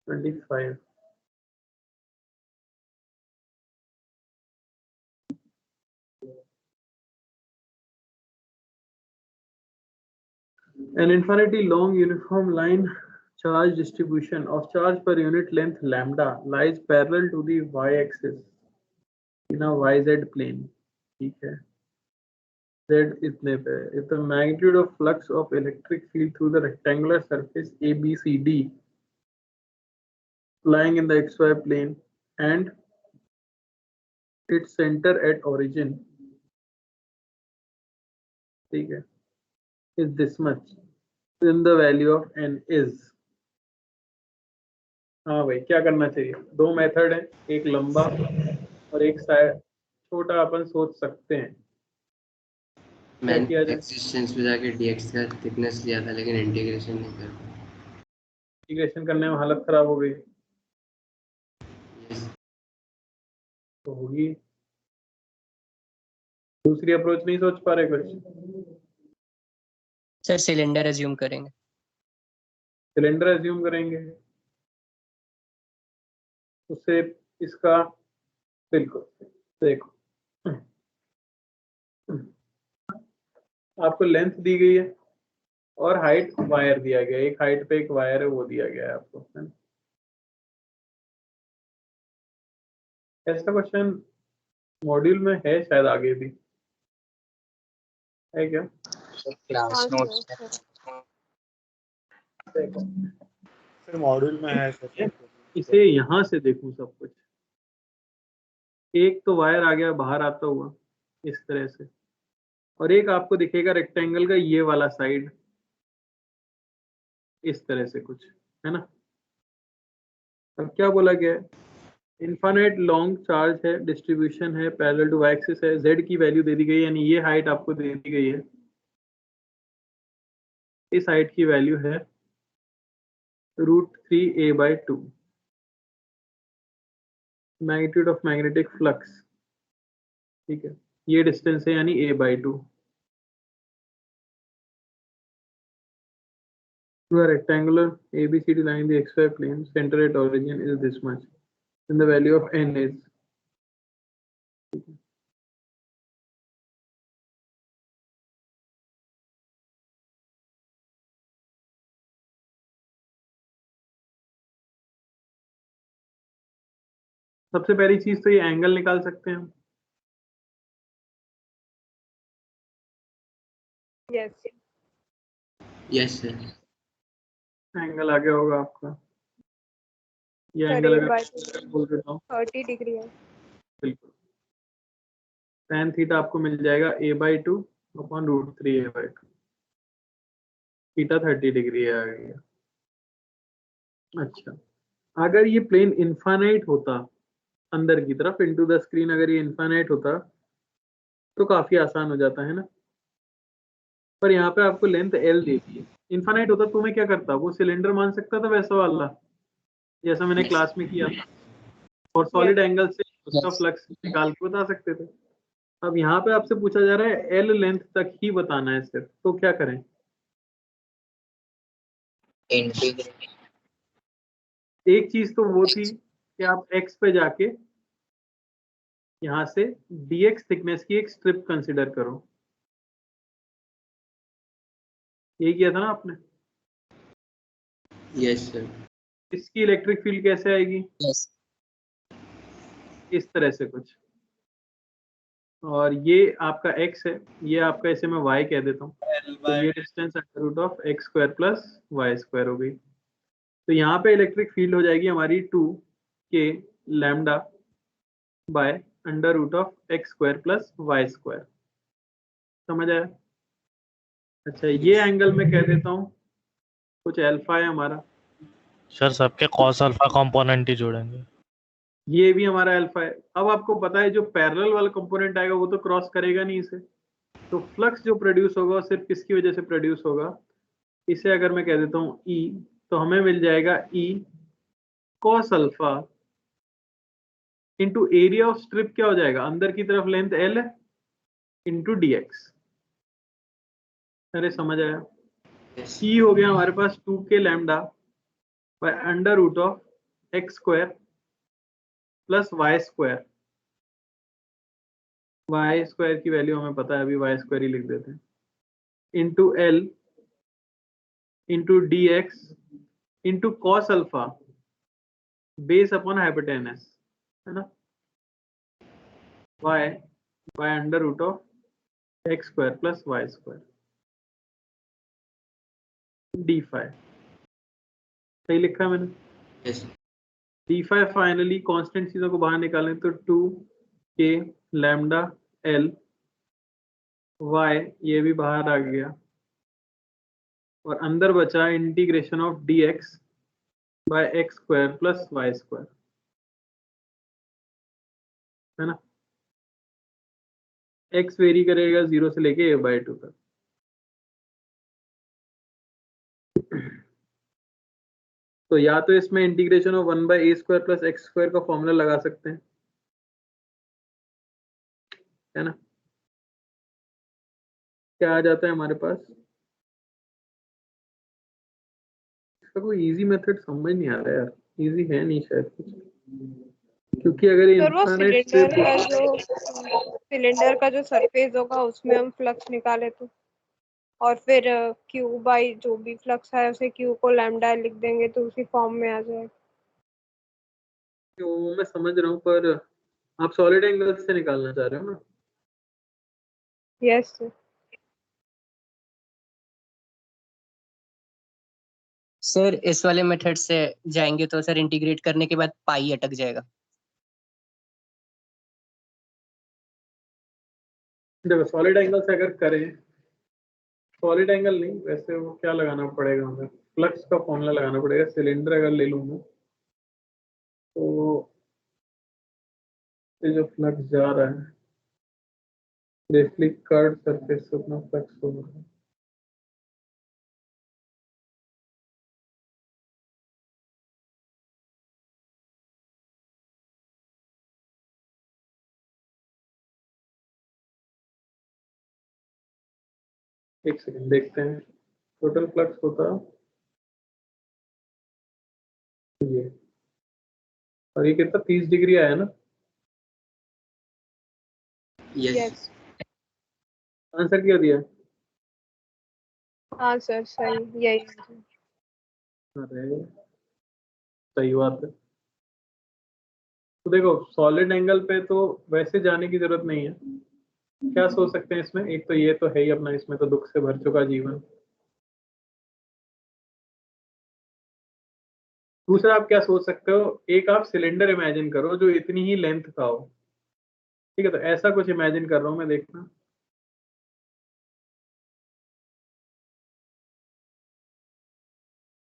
25। An infinitely long uniform line charge distribution of charge per unit length lambda lies parallel to the y-axis in a yz plane. ठीक है, z इतने पे। If the magnitude of flux of electric field through the rectangular surface ABCD lying in the xy plane and its center at origin, ठीक है, is this much, then the value of n is। हाँ भाई, क्या करना चाहिए? दो method है, एक लंबा और एक शायद छोटा, अपन सोच सकते हैं। क्या मैंने किया जाए? एक्सिस्टेंस में जाके dx का थिकनेस लिया था लेकिन इंटीग्रेशन नहीं कर पाया। इंटीग्रेशन करने में हालत खराब हो गई यस तो होगी। दूसरी अप्रोच नहीं सोच पा रहे कुछ? सर सिलेंडर एज्यूम करेंगे। सिलेंडर एज्यूम करेंगे, उससे इसका बिल्कुल देखो, आपको लेंथ दी गई है और हाइट वायर दिया गया है, एक हाइट पे एक वायर है वो दिया गया है आपको, है ना? ऐसा क्वेश्चन मॉड्यूल में है शायद आगे भी, है क्या? क्लास हाँ नोट्स सर। सर मॉड्यूल में है सर। इसे यहाँ से देखूं सब कुछ, एक तो वायर आ गया बाहर आता हुआ इस तरह से, और एक आपको दिखेगा रेक्टेंगल का ये वाला साइड इस तरह से कुछ, है ना? अब क्या बोला गया है? इनफाइनाइट लॉन्ग चार्ज है, डिस्ट्रीब्यूशन है, पैरेलल टू वाई एक्सिस है, z की वैल्यू दे दी गई है, यानी ये हाइट आपको दे दी गई है, इस हाइट की वैल्यू है √3a/2, magnitude of magnetic flux, ठीक है, ये डिस्टेंस है यानी a/2, to a rectangular ABCD line the xy plane, center at origin is this much, and the value of n is, सबसे पहली चीज तो ये एंगल निकाल सकते हैं हम, यस यस सर। एंगल आ गया होगा आपका, ये सर एंगल a अगर by बोल देता हूँ 30 डिग्री है। बिल्कुल, tan थीटा आपको मिल जाएगा a/2 upon √3a/2, theta 30 degree आ गया। अच्छा, अगर ये प्लेन इनफाइनाइट होता अंदर की तरफ इनटू द स्क्रीन, अगर ये इनफाइनाइट होता तो काफी आसान हो जाता है ना, पर यहाँ पे आपको लेंथ l दे दी है। इनफाइनाइट होता तो मैं क्या करता, वो सिलेंडर मान सकता था वैसा वाला जैसा मैंने Yes. क्लास में किया था, और सॉलिड एंगल से उसका Yes. फ्लक्स निकाल के बता सकते थे। अब यहाँ पे आपसे पूछा जा रहा है l लेंथ तक ही बताना है सिर्फ, तो क्या करें? इंटीग्रेट एक चीज तो वो थी कि आप x पे जाके यहाँ से dx थिकनेस की एक स्ट्रिप कंसिडर करो, यही किया था ना आपने? Yes sir. इसकी इलेक्ट्रिक फील्ड कैसे आएगी? यस इस तरह से कुछ, और ये आपका x है, ये आपका, इसे मैं y कह देता हूँ, तो ये डिस्टेंस √x² प्लस y² हो गई। तो यहाँ पे इलेक्ट्रिक फील्ड हो जाएगी हमारी 2k lambda by √x² plus y²। समझ आया? अच्छा, ये एंगल मैं कह देता हूँ कुछ अल्फा है हमारा, सर सबके कॉस अल्फा कंपोनेंट ही जोड़ेंगे। ये भी हमारा अल्फा है। अब आपको पता है जो पैरेलल वाला कंपोनेंट आएगा वो तो क्रॉस करेगा नहीं इसे, तो फ्लक्स जो प्रोड्यूस होगा वो सिर्फ किसकी वजह से प्रोड्यूस होगा? इसे अगर मैं कह देता हूँ E, तो हमें मिल जाएगा E cos alpha into area of strip, क्या हो जाएगा, अंदर की तरफ लेंथ L है इंटू dx। अरे समझ आया? E हो गया हमारे पास 2k lambda by √x² plus y²। y² की वैल्यू हमें पता है, अभी y² ही लिख देते हैं, into L into dx into cos alpha base upon hypotenuse, है ना, y bye √x² plus y² d∅। सही लिखा है मैंने? Yes d∅। फाइनली कांस्टेंट चीजों को बाहर निकालें तो 2k लैम्डा l y, ये भी बाहर आ गया, और अंदर बचा integration of dx by x² plus y², है ना? x वेरी करेगा 0 से लेके a/2 तक। तो या तो इसमें integration of 1/a² plus x² का फॉर्मूला लगा सकते हैं, है ना? क्या आ जाता है हमारे पास? इसका कोई इजी मेथड समझ नहीं आ रहा यार, इजी है नहीं शायद कुछ, क्योंकि अगर सर वो इनफाइनाइट सिलेंडर का जो सरफेस होगा उसमें हम फ्लक्स निकाले तो और फिर क्यू बाई जो भी फ्लक्स है उसे क्यू को लैम्डा लिख देंगे तो उसी फॉर्म में आ जाएगा। वो मैं समझ रहा हूँ, पर आप सॉलिड एंगल से निकालना चाह रहे हो ना? यस सर इस वाले मेथड से जाएंगे तो सर इंटीग्रेट करने के बाद पाई अटक जाएगा। देखो सॉलिड एंगल से अगर करें, सॉलिड एंगल नहीं, वैसे वो क्या लगाना पड़ेगा हमें, फ्लक्स का फॉर्मूला लगाना पड़ेगा। सिलेंडर अगर ले लूँ मैं, तो ये जो फ्लक्स जा रहा है बेसिकली कर्व सरफेस से उतना फ्लक्स हो रहा है। एक सेकंड देखते हैं, टोटल फ्लक्स होता ये, और ये कितना 30 डिग्री आया ना? यस आंसर क्या दिया? हाँ सर सही यही। अरे सही बात है। तो देखो सॉलिड एंगल पे तो वैसे जाने की जरूरत नहीं है। क्या सोच सकते हैं इसमें, एक तो ये तो है ही अपना, इसमें तो दुख से भर चुका जीवन। दूसरा आप क्या सोच सकते हो, एक आप सिलेंडर इमेजिन करो जो इतनी ही लेंथ का हो। ठीक है, तो ऐसा कुछ इमेजिन कर रहा हूं मैं, देखना।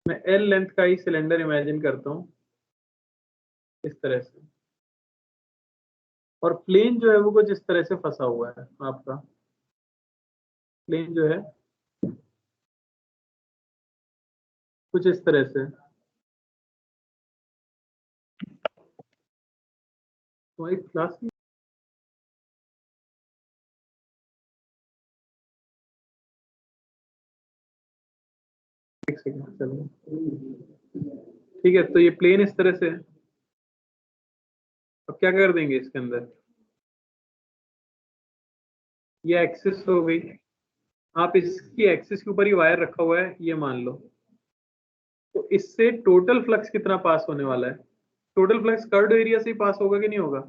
मैं एल लेंथ का ही सिलेंडर इमेजिन करता हूँ इस तरह से, और प्लेन जो है वो कुछ इस तरह से फंसा हुआ है आपका। प्लेन जो है कुछ इस तरह से। तो एक क्लास में एक सेकंड चलो, ठीक है, तो ये प्लेन इस तरह से है। अब क्या कर देंगे इसके अंदर, ये एक्सिस हो गई, आप इसकी एक्सिस के ऊपर ही वायर रखा हुआ है ये मान लो। तो इससे टोटल फ्लक्स कितना पास होने वाला है? टोटल फ्लक्स कर्व्ड एरिया से ही पास होगा कि नहीं होगा?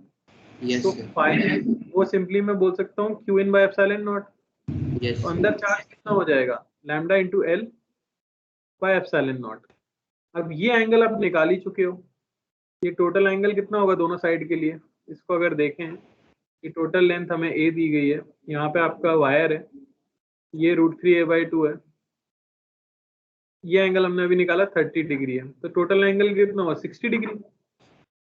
यस तो सर। फाई वो सिंपली मैं बोल सकता हूँ Q in by epsilon not. Yes तो अंदर चार्ज कितना हो जाएगा, lambda into L by epsilon not. अब ये एंगल आप निकाल ही चुके हो, ये टोटल एंगल कितना होगा दोनों साइड के लिए। इसको अगर देखें, ये टोटल लेंथ हमें ए दी गई है, यहाँ पे आपका वायर है, ये √3a/2 है, ये एंगल हमने अभी निकाला 30 डिग्री है, तो टोटल एंगल कितना हुआ 60 डिग्री।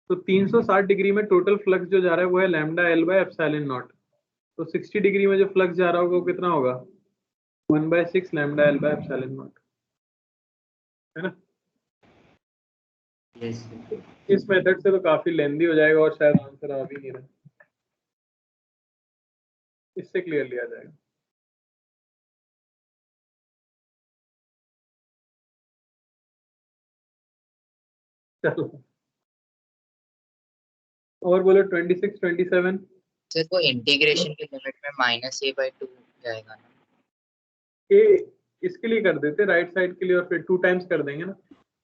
तो 360 डिग्री में टोटल फ्लक्स जो जा रहा है वो है lambda L by epsilon not. तो 60 डिग्री में जो फ्लक्स जा रहा होगा वो कितना होगा, 1/6 lambda L by epsilon not, है ना? यस इस मेथड से तो काफी लेंदी हो जाएगा और शायद आंसर आ भी नहीं रहा, इससे क्लियर लिया जाएगा। चलो और बोलो 26 27। सर वो इंटीग्रेशन की लिमिट में -a/2 जाएगा ना। ये इसके लिए कर देते राइट साइड के लिए, और फिर 2 टाइम्स कर देंगे ना।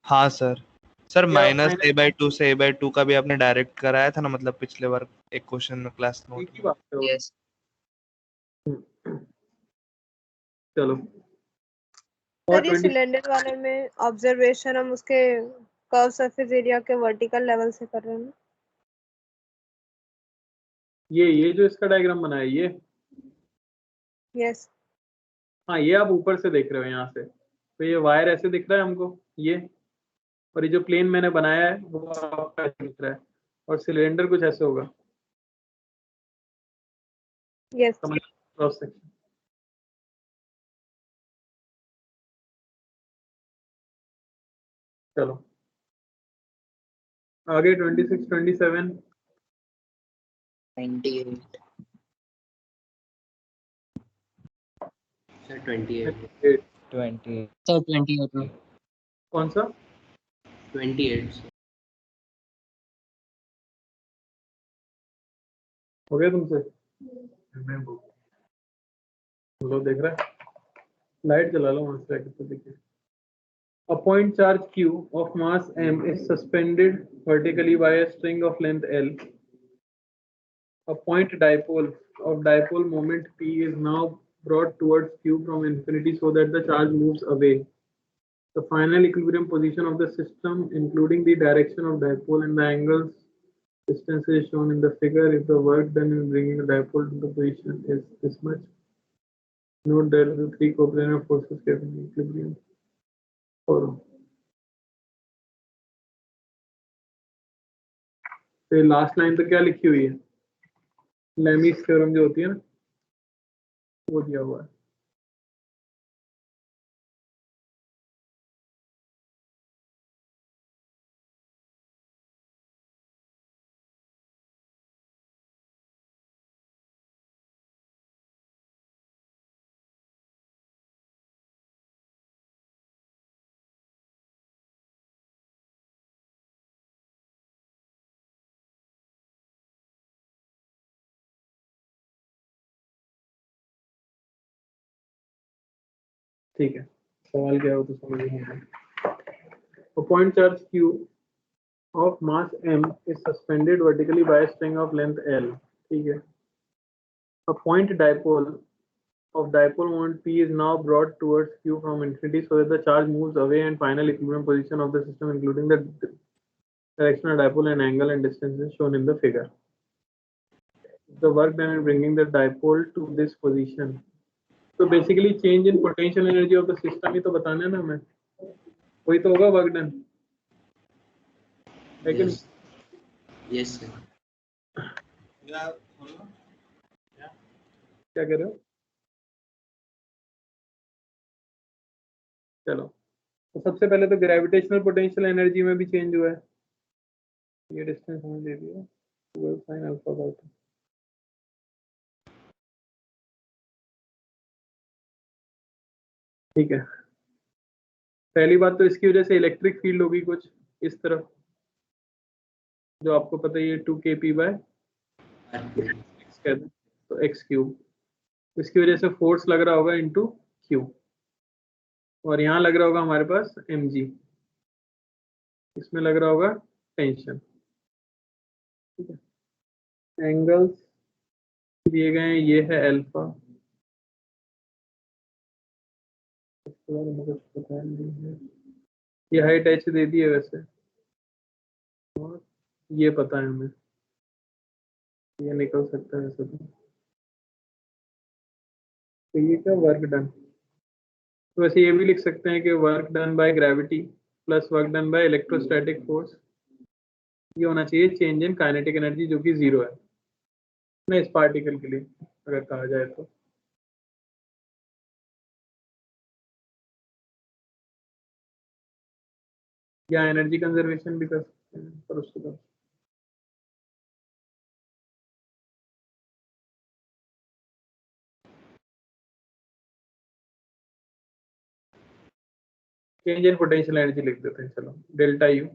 हाँ सर। सर या -a/2 से a/2 का भी आपने डायरेक्ट कराया था ना, मतलब पिछले बार एक क्वेश्चन में क्लास नोट एक ही में। बात है वो। यस चलो और सर ये 20 सिलेंडर वाले में ऑब्जर्वेशन हम उसके कर्व सरफेस एरिया के वर्टिकल लेवल से कर रहे हैं ना? ये जो इसका डायग्राम बना है ये, यस हाँ ये आप ऊपर से देख रहे हो यहाँ से, तो ये वायर ऐसे दिख रहा है हमको ये, और ये जो प्लेन मैंने बनाया है वो आपका ऐसे दिख रहा है, और सिलेंडर कुछ ऐसे होगा। Yes cross section. चलो आगे 26 27। 98 सर 28 20 सर 28 में। कौन सा? 28 हो गया तुमसे? लो देख रहा है। लाइट जला लो वहां से आके तो देखिए। A point charge q of mass m is suspended vertically by a string of length L. A point dipole of dipole moment p is now brought towards q from infinity so that the charge moves away. The final equilibrium position of the system, including the direction of dipole and the angles distances shown in the figure, if the work done in bringing the dipole to the position is this much. Note that the three coplanar forces kept in equilibrium. और तो last line तो क्या लिखी हुई है, Lami's theorem जो होती है ना, वो दिया हुआ है। ठीक है, सवाल क्या हो तो समझ में आएगा। A point charge q of mass m is suspended vertically by a string of length L. ठीक है। A point dipole of dipole moment p is now brought towards q from infinity so that the charge moves away and final equilibrium position of the system, including the direction of dipole and angle and distance is shown in the figure. The work done in bringing the dipole to this position. तो basically change in potential energy of the system ही तो बताना है ना हमें, वही तो होगा वर्क डन, है कि नहीं? Yes sir. क्या कह रहे हो? चलो, तो सबसे पहले तो ग्रेविटेशनल पोटेंशियल एनर्जी में भी चेंज हुआ है। ये डिस्टेंस हमें दे दिया 12 sin अल्फा बाय 2। ठीक है, पहली बात तो इसकी वजह से इलेक्ट्रिक फील्ड होगी कुछ इस तरफ, जो आपको पता ही है 2 kp बाय x कहते हैं, तो x क्यूब। इसकी वजह से फोर्स लग रहा होगा इनटू q, और यहाँ लग रहा होगा हमारे पास mg, इसमें लग रहा होगा टेंशन। ठीक है, एंगल्स दिए गए हैं, ये है अल्फा, इसके बारे में कुछ पता नहीं है, ये हाइट h दे दी है वैसे, और ये पता है हमें, ये निकल सकता है वैसे तो ये क्या वर्क डन। तो वैसे ये भी लिख सकते हैं कि work done by gravity plus work done by electrostatic force, ये होना चाहिए चेंज इन काइनेटिक एनर्जी जो कि 0 है ना इस पार्टिकल के लिए अगर कहा जाए तो। या एनर्जी कंजर्वेशन भी कर सकते हैं पर उसके बाद चेंज इन पोटेंशियल एनर्जी लिख देते हैं। चलो, डेल्टा यू,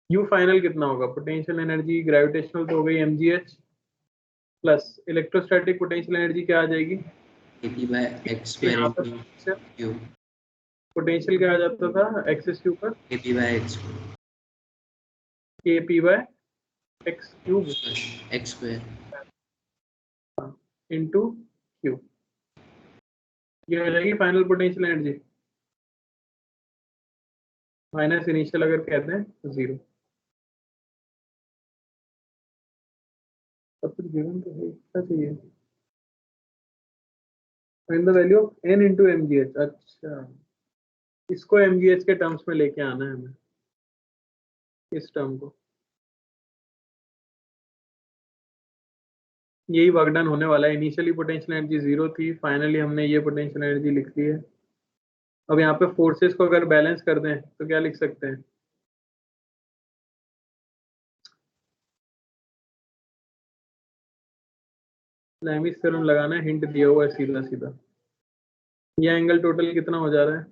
यू फाइनल कितना होगा, पोटेंशियल एनर्जी ग्रेविटेशनल तो हो गई mgh plus electrostatic potential energy क्या आ जाएगी, kp by x square into q। Potential क्या आ जाता था एक्सिस के ऊपर, kp by x kp by x cube x square into q, ये हो जाएगी final potential energy minus initial अगर कहते हैं तो 0। सब कुछ गिवन तो है, क्या चाहिए, find the value of n into mgh। अच्छा, इसको mgh के टर्म्स में लेके आना है हमें, इस टर्म को, यही वर्क डन होने वाला है। इनिशियली पोटेंशियल एनर्जी 0 थी, फाइनली हमने ये पोटेंशियल एनर्जी लिख ली है। अब यहाँ पे फोर्सेस को अगर बैलेंस कर दें तो क्या लिख सकते हैं, लेमिस थ्योरम लगाना है, हिंट दिया हुआ है सीधा सीधा। ये एंगल टोटल कितना हो जा रहा है,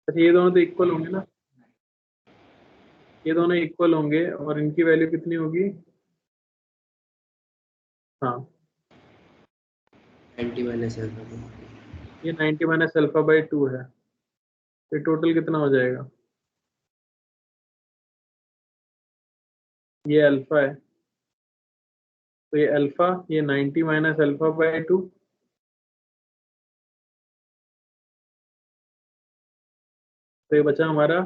अच्छा ये दोनों तो इक्वल होंगे ना, ये दोनों इक्वल होंगे और इनकी वैल्यू कितनी होगी, हाँ 90 माइनस अल्फा। ये 90 माइनस अल्फा बाई 2 है, तो टोटल कितना हो जाएगा? ये अल्फा है, तो ये अल्फा, ये 90 माइनस अल्फा बाई 2, तो ये बचा हमारा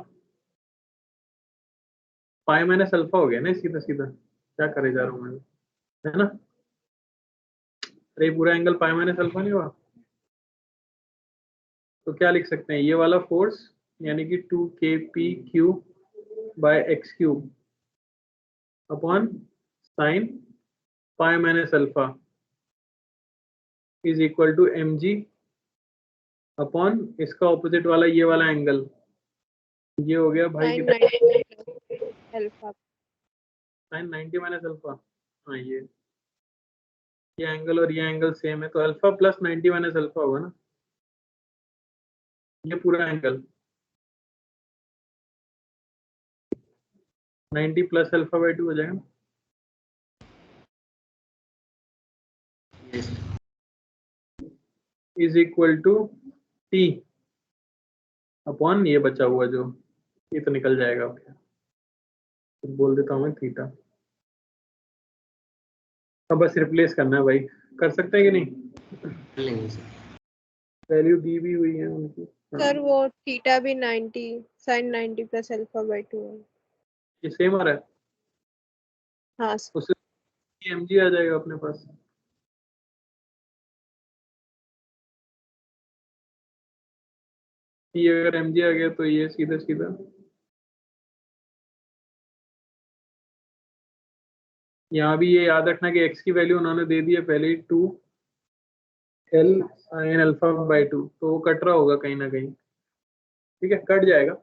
पाई माइनस अल्फा हो गया ना, सीधा सीधा क्या करे जा रहा हूँ मैं, है ना? अरे पूरा एंगल पाई माइनस अल्फा नहीं हुआ, तो क्या लिख सकते हैं? ये वाला फोर्स यानी कि 2kp³ by x cube upon sine pi minus alpha is equal to mg upon इसका ऑपोजिट वाला ये वाला एंगल, ये हो गया भाई साइन कितना? 90 अल्फा। साइन 90 माइनस अल्फा, हाँ ये एंगल और ये एंगल सेम है, तो अल्फा प्लस 90 माइनस अल्फा होगा ना, ये पूरा एंगल 90 प्लस अल्फा बाई 2 हो जाएगा। Yes is equal to t upon ये बचा हुआ जो ये तो निकल जाएगा, अब क्या तो बोल देता हूँ मैं थीटा। अब बस रिप्लेस करना है भाई, कर सकते हैं कि नहीं? कर लेंगे सर। वैल्यू दी भी हुई है उनकी। सर वो थीटा भी 90 साइन 90 प्लस अल्फा बाई 2 है। ये सेम आ रहा है, हाँ सर। उससे mg आ जाएगा अपने पास। ये अगर mg आ गया तो ये सीधा सीधा यहाँ भी ये याद रखना कि x की वैल्यू उन्होंने दे दी है पहले ही 2l sin अल्फा बाई 2, तो वो कट रहा होगा कहीं ना कहीं, ठीक है, कट जाएगा।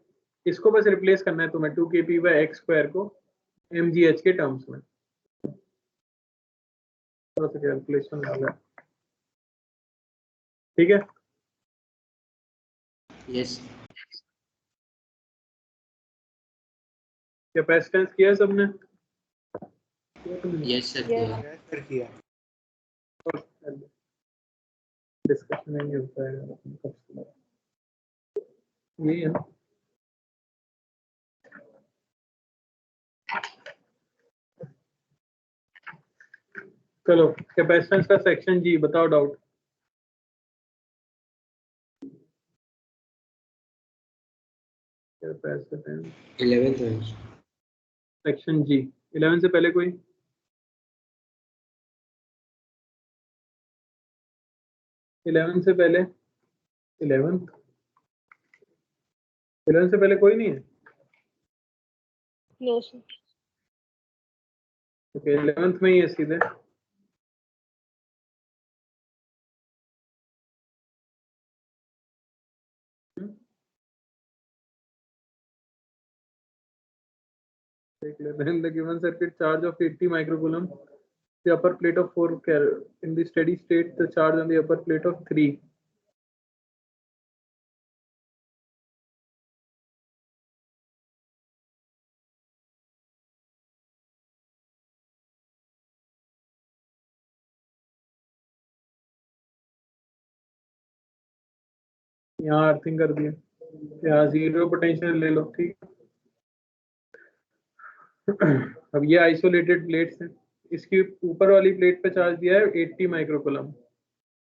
इसको बस रिप्लेस करना है तुम्हें 2kp बाई एक्स स्क्वायर को mgh के टर्म्स में, थोड़ा सा कैलकुलेशन होगा, ठीक है। यस कैपेसिटेंस किया है सबने? Yes sir Yes. किया। क्या सर किया? डिस्कशन नहीं होता है ये है ना। चलो कैपेसिटेंस का सेक्शन जी, बताओ डाउट। कैपेसिटेंस 11th में सेक्शन जी, 11 से पहले कोई? इलेवन से पहले 11 से पहले कोई नहीं है? No sir. ओके 11th में ही है सीधे। देख लेते हैं। The given circuit charge of 80 microcoulomb, the upper plate of 4 in the steady state, the charge on the upper plate of 3. यहाँ अर्थिंग कर दिया, यहाँ जीरो पोटेंशियल ले लो, ठीक। अब ये आइसोलेटेड प्लेट्स हैं, इसकी ऊपर वाली प्लेट पे चार्ज दिया है 80 माइक्रोकूलम,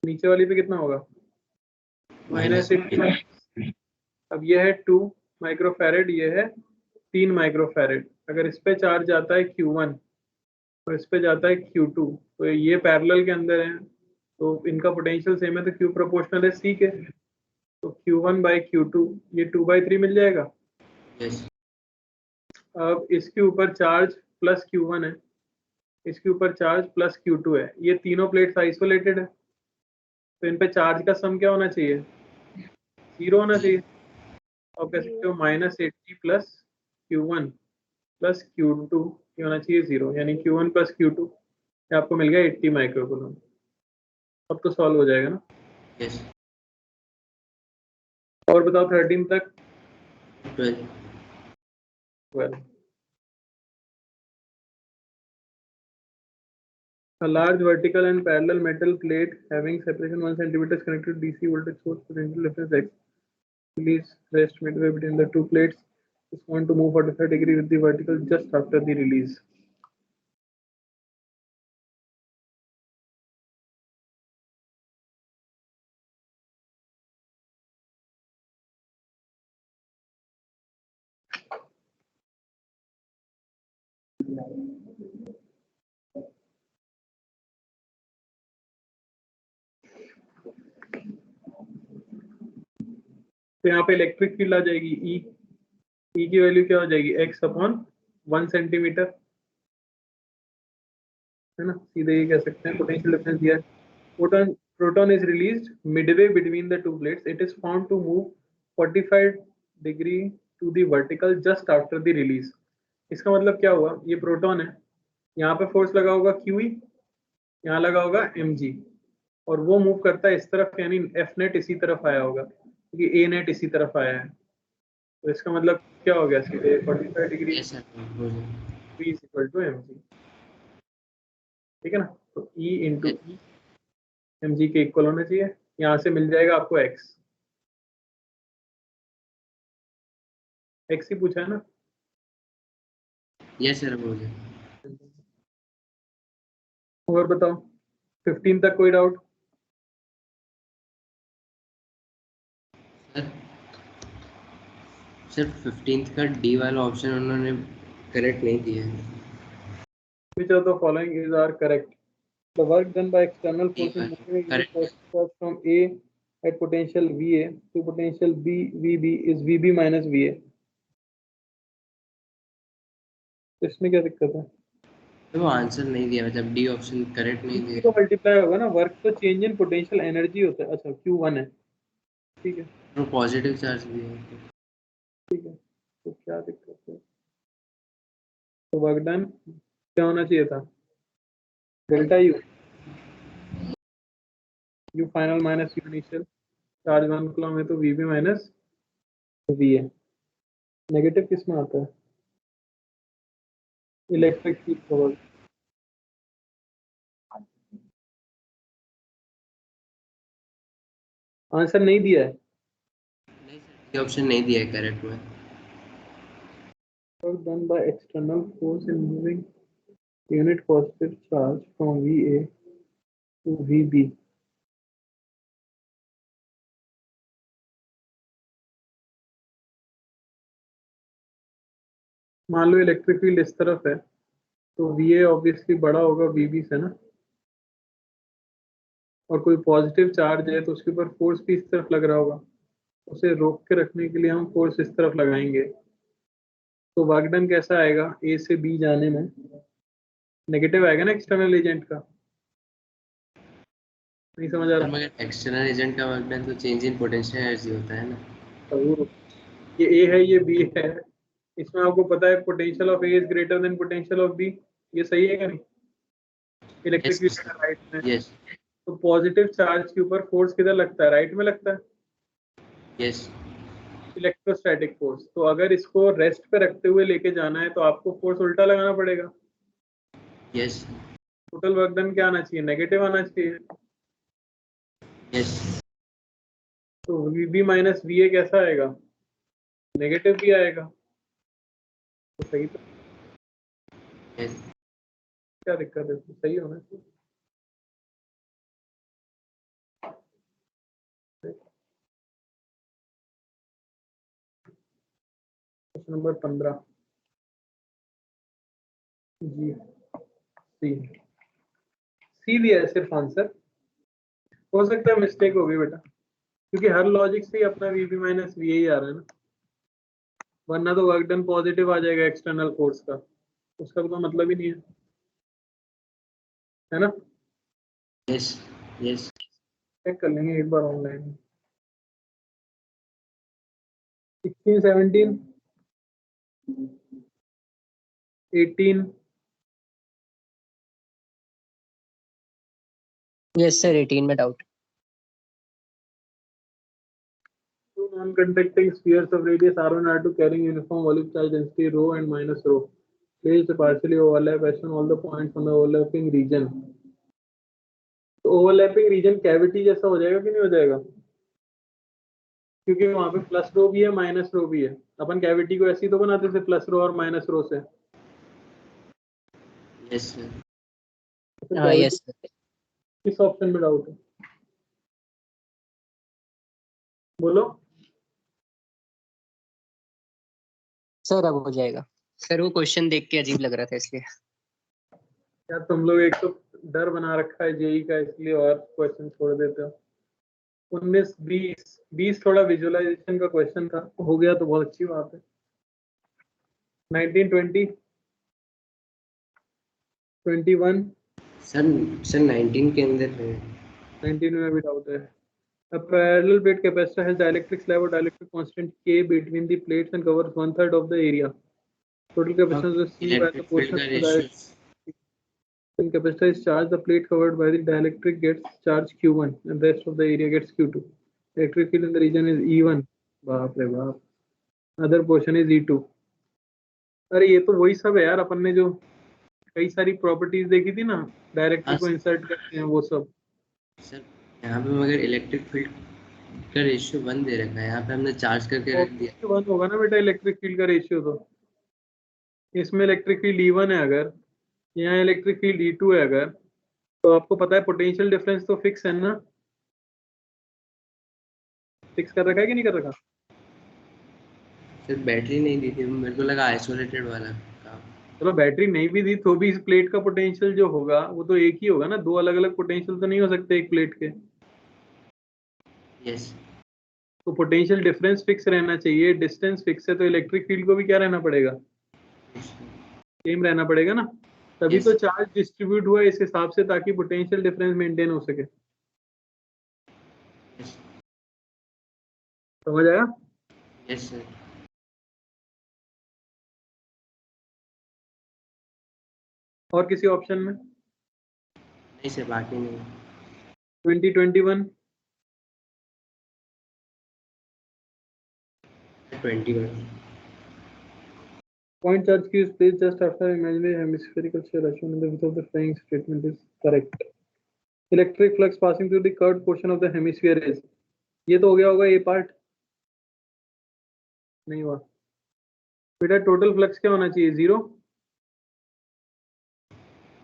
नीचे वाली पे कितना होगा? -80। अब ये है 2 माइक्रोफैरेड, ये है 3 माइक्रोफैरेड। अगर इस पे चार्ज आता है Q1 और इस पे जाता है Q2, तो ये पैरेलल के अंदर है, तो इनका पोटेंशियल सेम है, तो Q प्रोपोर्शनल है C के, तो Q1 बाई Q2 ये 2/3 मिल जाएगा। यस अब इसके ऊपर चार्ज प्लस Q1 है, इसके ऊपर चार्ज प्लस Q2 है, ये तीनों प्लेट्स आइसोलेटेड है, तो इन पे चार्ज का सम क्या होना चाहिए? 0 होना चाहिए। और कह सकते हो -80 प्लस Q1 प्लस Q2 ये होना चाहिए 0, यानी Q1 प्लस Q2 ये आपको मिल गया 80 माइक्रोकूलम। अब तो सॉल्व हो जाएगा ना। यस और बताओ 13 तक 12 12 A large vertical and parallel metal plate having separation 1 centimeter is connected to DC voltage source, potential difference X. Release rest midway between the two plates is going to move 45 degree with the vertical just after the release. तो यहाँ पे electric field आ जाएगी ई की value क्या हो जाएगी x upon 1 centimetre, है ना, सीधे ये कह सकते हैं पोटेंशियल डिफरेंस दिया है। Proton is released midway between the two plates, it is found to move 45 degree to the vertical just after the release. इसका मतलब क्या हुआ, ये प्रोटॉन है, यहाँ पे फोर्स लगा होगा QE, यहाँ लगा होगा mg, और वो मूव करता है इस तरफ, यानी F नेट इसी तरफ आया होगा क्योंकि A नेट इसी तरफ आया है। तो इसका मतलब क्या हो गया, सीधे 45 degree V is equal to mg, ठीक है ना। तो E इंटू E mg के इक्वल होना चाहिए, यहाँ से मिल जाएगा आपको x ही पूछा है ना। यस सर बोलिए। और बताओ 15 तक कोई डाउट? सर 15th का डी वाला ऑप्शन उन्होंने करेक्ट नहीं दिया है। Which of the following is are correct? The work done by external forces moving from A at potential VA to potential B VB is VB minus VA. इसमें क्या दिक्कत है? तो वो आंसर नहीं दिया, मतलब डी ऑप्शन करेक्ट नहीं दिया। तो मल्टीप्लाई होगा ना, वर्क तो चेंज इन पोटेंशियल एनर्जी होता है। अच्छा Q1 है, ठीक है, वो पॉजिटिव चार्ज दिया है, ठीक है, तो क्या दिक्कत है? तो वर्क डन क्या होना चाहिए था, delta U final minus U initial, charge 1 coulomb है तो VB माइनस VA। नेगेटिव किस में आता है, इलेक्ट्रिक फील्ड का वर्क। आंसर नहीं दिया है, नहीं सर ऑप्शन नहीं दिया है करेक्ट में। work done by external force in moving unit positive charge from VA to VB. मान लो इलेक्ट्रिक फील्ड इस तरफ है तो VA ऑब्वियसली बड़ा होगा VB से ना, और कोई पॉजिटिव चार्ज है तो उसके ऊपर फोर्स भी इस तरफ लग रहा होगा, उसे रोक के रखने के लिए हम फोर्स इस तरफ लगाएंगे। तो वर्क डन कैसा आएगा, A से B जाने में नेगेटिव आएगा ना एक्सटर्नल एजेंट का। नहीं समझ आ रहा? मगर एक्सटर्नल एजेंट का वर्क डन तो चेंज इन पोटेंशियल एनर्जी होता है ना। जरूर, ये A है ये B है, इसमें आपको पता है potential of A is greater than potential of B, ये सही है क्या नहीं? इलेक्ट्रिक फील्ड राइट में, यस तो पॉजिटिव चार्ज के ऊपर फोर्स किधर लगता है, राइट में लगता है, यस इलेक्ट्रोस्टैटिक फोर्स। तो अगर इसको रेस्ट पे रखते हुए लेके जाना है तो आपको फोर्स उल्टा लगाना पड़ेगा। यस टोटल वर्क डन क्या आना चाहिए, नेगेटिव आना चाहिए। यस तो VB माइनस VA कैसा आएगा, नेगेटिव भी आएगा, तो सही तो यस क्या दिक्कत है, सही होना चाहिए। क्वेश्चन नंबर 15 जी, सी दिया है सिर्फ आंसर, हो सकता है मिस्टेक होगी बेटा, क्योंकि हर लॉजिक से ही अपना VB माइनस VA ही आ रहा है ना, वरना तो वर्क डन पॉजिटिव आ जाएगा एक्सटर्नल फोर्स का, उसका तो मतलब ही नहीं है ना। यस यस चेक कर लेंगे एक बार ऑनलाइन। 16 17 18 यस सर 18 में doubt. Two non-conducting spheres of radius r1 r2 carrying uniform volume charge density rho and minus rho placed partially overlap as on all the points on the overlapping region तो overlapping region cavity जैसा हो जाएगा कि नहीं हो जाएगा, क्योंकि वहां पे प्लस रो भी है माइनस रो भी है। अपन कैविटी को ऐसी तो बनाते थे प्लस रो और माइनस रो से। Yes sir. तो हाँ cavity यस किस ऑप्शन में डाउट है, बोलो। सर अब हो जाएगा सर, वो क्वेश्चन देख के अजीब लग रहा था इसलिए। यार तुम लोग एक तो डर बना रखा है जेई का, इसलिए और क्वेश्चन छोड़ देते हो। 19 20 20 थोड़ा विजुअलाइजेशन का क्वेश्चन था, हो गया तो बहुत अच्छी बात है। 19 20 21 सर 19 के अंदर है। 19 में भी डाउट है। A parallel plate capacitor has dielectric slab or dielectric constant K between the plates and covers 1/3 of the area. Total capacitance is C by the electric field portion का of the ratio dielectric. When capacitor is charged, the plate covered by the dielectric gets charge Q1 and the rest of the area gets Q2. Electric field in the region is E1. बाप रे बाप. Other portion is E2. अरे ये तो वही सब है यार, अपन ने जो कई सारी प्रॉपर्टीज देखी थी ना, डायरेक्ट्रिक को इंसर्ट करते हैं वो सब। सर यहाँ पे मगर इलेक्ट्रिक फील्ड का रेशियो 1 दे रखा है, यहाँ पे हमने चार्ज करके रख दिया। 1 होगा ना बेटा इलेक्ट्रिक फील्ड का रेशियो, तो इसमें इलेक्ट्रिक फील्ड E1 है अगर, यहाँ इलेक्ट्रिक फील्ड E2 है अगर, तो आपको पता है पोटेंशियल डिफरेंस तो फिक्स है ना, फिक्स कर रखा है कि नहीं कर रखा। सर बैटरी नहीं दी थी, मेरे को लगा आइसोलेटेड वाला काम। चलो बैटरी नहीं भी दी तो भी इस प्लेट का पोटेंशियल जो होगा वो तो एक ही होगा ना, दो अलग अलग पोटेंशियल तो नहीं हो सकते एक प्लेट के। यस। तो पोटेंशियल डिफरेंस फिक्स रहना चाहिए, डिस्टेंस फिक्स है तो इलेक्ट्रिक फील्ड को भी क्या रहना पड़ेगा, सेम रहना पड़ेगा ना, तभी Yes. तो चार्ज डिस्ट्रीब्यूट हुआ इस हिसाब से ताकि पोटेंशियल डिफरेंस मेंटेन हो सके। यस। समझ आया। Yes sir. और किसी ऑप्शन में नहीं सर बाकी नहीं। 2021 21। point charge Q is placed just after imaginary hemispherical shell as shown in the width of the flying statement is correct. Electric flux passing through the curved portion of the hemisphere is, ये तो हो गया होगा ये part, नहीं हुआ बेटा। Total flux क्या होना चाहिए, 0।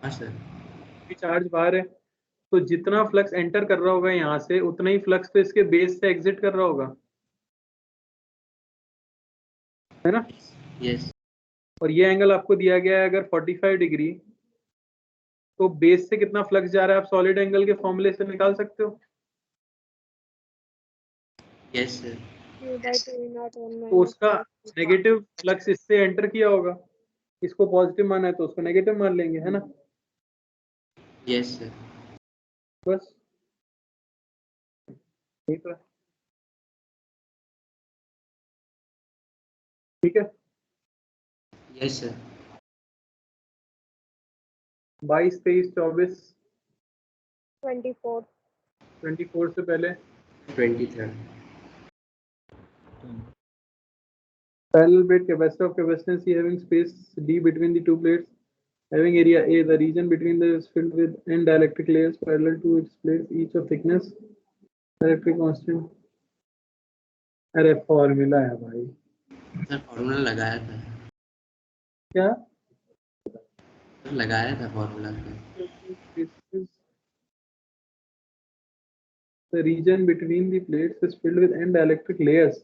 हाँ सर। चार्ज बाहर है तो जितना फ्लक्स एंटर कर रहा होगा यहाँ से उतना ही फ्लक्स तो इसके बेस से एग्जिट कर रहा होगा, है ना। यस। और ये एंगल आपको दिया गया है अगर 45 डिग्री, तो बेस से कितना फ्लक्स जा रहा है आप सॉलिड एंगल के फॉर्मूले से निकाल सकते हो। Yes sir. तो उसका नेगेटिव फ्लक्स इससे एंटर किया होगा, इसको पॉजिटिव माना है तो उसको नेगेटिव मान लेंगे, है ना। Yes sir. बस ठीक है, ठीक है। Yes sir. 22 23 24 24 24 से पहले 23rd। parallel plate capacitor of capacitance C having space D between the two plates having area A. The region between them is filled with n dielectric layers parallel to its plates, each of thickness dielectric constant. अरे formula है भाई, sir formula लगाया था। क्या sir लगाया था formula. The region between the plates is filled with n dielectric layers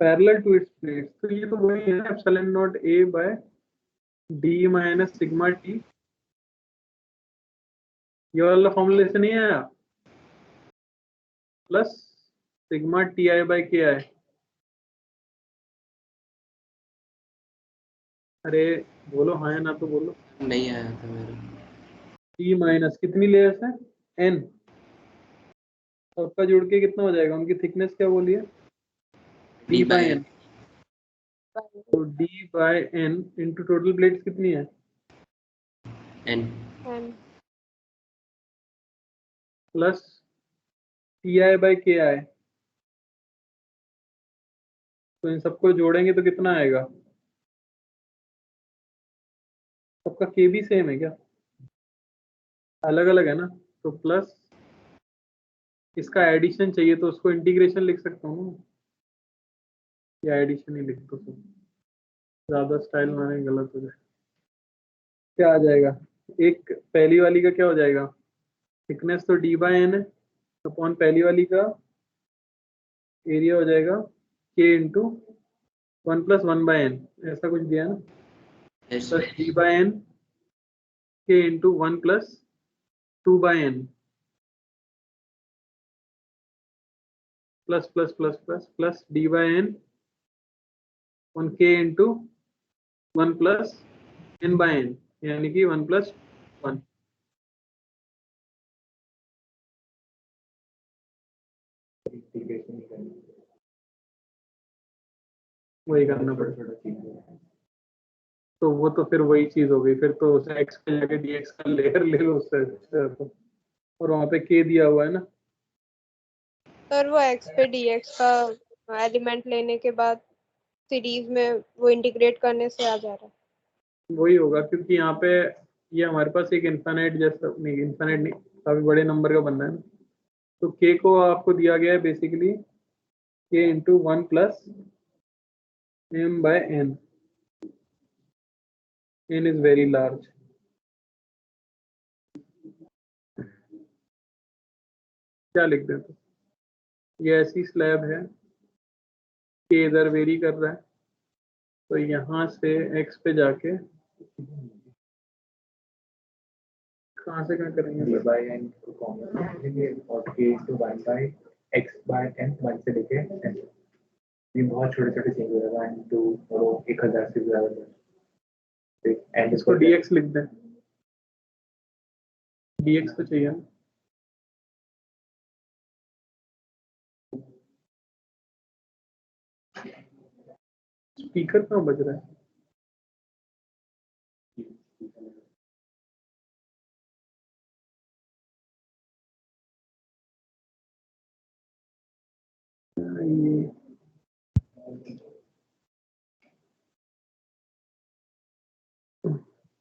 parallel to its plates. तो ये तो वही है epsilon naught A by D minus sigma T, ये वाला फॉर्मूले से नहीं आया, plus sigma Ti by Ki। अरे बोलो हाँ या ना तो बोलो। नहीं आया था मेरा। T माइनस कितनी लेयर्स है n, सबका जोड़ के कितना हो जाएगा, उनकी थिकनेस क्या बोली है, D by n। तो D by n into total plates कितनी है n। Plus Ti by Ki। तो इन सबको जोड़ेंगे तो कितना आएगा, सबका K भी सेम है क्या, अलग अलग है ना, तो प्लस इसका एडिशन चाहिए तो उसको इंटीग्रेशन लिख सकता हूँ ना, या एडिशन ही लिख दो, ज्यादा स्टाइल माने गलत हो जाए। क्या आ जाएगा, एक पहली वाली का क्या हो जाएगा, थिकनेस तो डी बाय एन है अपॉन पहली वाली का एरिया हो जाएगा के इंटू 1 + 1 बाय एन, ऐसा कुछ दिया ना, yes plus D by N के into 1 + 2 by N plus plus plus plus plus D by N on के इंटू 1 + n बाय एन, यानी कि 1 + 1। वही करना पड़ेगा, तो वो तो फिर वही चीज हो गई, फिर तो उसे x पे जाके dx का लेयर ले लो उससे अच्छा तो। और वहां पे k दिया हुआ है ना, सर वो x पे dx का एलिमेंट लेने के बाद सीरीज में वो इंटीग्रेट करने से आ जा रहा है। वही होगा, क्योंकि यहाँ पे ये हमारे पास एक इन्फिनिट जैसा, नहीं इन्फिनिट नहीं, काफी बड़े नंबर का बनना है ना, तो k को आपको दिया गया है basically k into 1 + m by n, n is very large. क्या लिख देते, ये ऐसी स्लैब है कि इधर वेरी कर रहा है, तो यहाँ से x पे जाके कहाँ से कहाँ करेंगे, बाय एन को कॉमन रखेंगे और k into 1 by x by n 1 से लेके n, ये बहुत छोटे छोटे चेंज हो रहा है 1 2 और 1000 से ज्यादा एंड इसको dx लिख दें, dx तो चाहिए ना, स्पीकर कहाँ बज रहा है,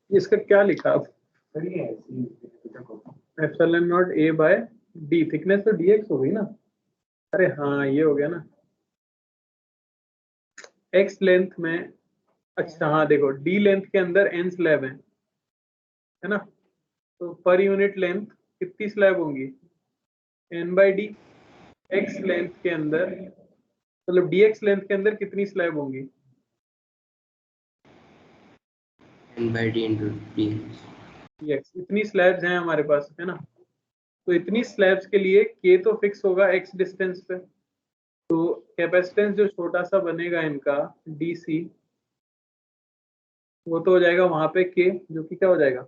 ये इसका क्या लिखा आप, epsilon naught a by d, thickness तो dx हो गई ना, अरे हाँ ये हो गया ना, x लेंथ में, अच्छा हाँ देखो d लेंथ के अंदर n स्लैब है ना, तो पर यूनिट लेंथ कितनी स्लैब होंगी, n by D, x length के अंदर मतलब dx लेंथ के अंदर कितनी स्लैब होंगी, n by d into dx। yes, इतनी स्लैब्स हैं हमारे पास है ना, तो इतनी स्लैब्स के लिए k तो फिक्स होगा x डिस्टेंस पे, तो कैपेसिटेंस जो छोटा सा बनेगा इनका dc, वो तो हो जाएगा वहां पे k, जो कि क्या हो जाएगा,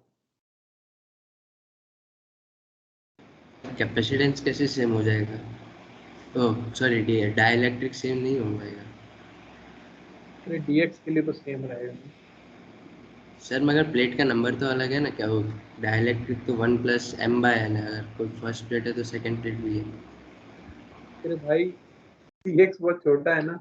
कैपेसिटेंस कैसे सेम हो जाएगा, ओह सॉरी डाइलेक्ट्रिक सेम नहीं हो पाएगा अरे dx के लिए तो सेम रहेगा, सर, मगर प्लेट का नंबर तो अलग है ना, क्या हो डाइलेक्ट्रिक तो 1 + m बाय n है, अगर कोई फर्स्ट प्लेट है तो सेकंड प्लेट भी है। अरे भाई dx बहुत छोटा है ना,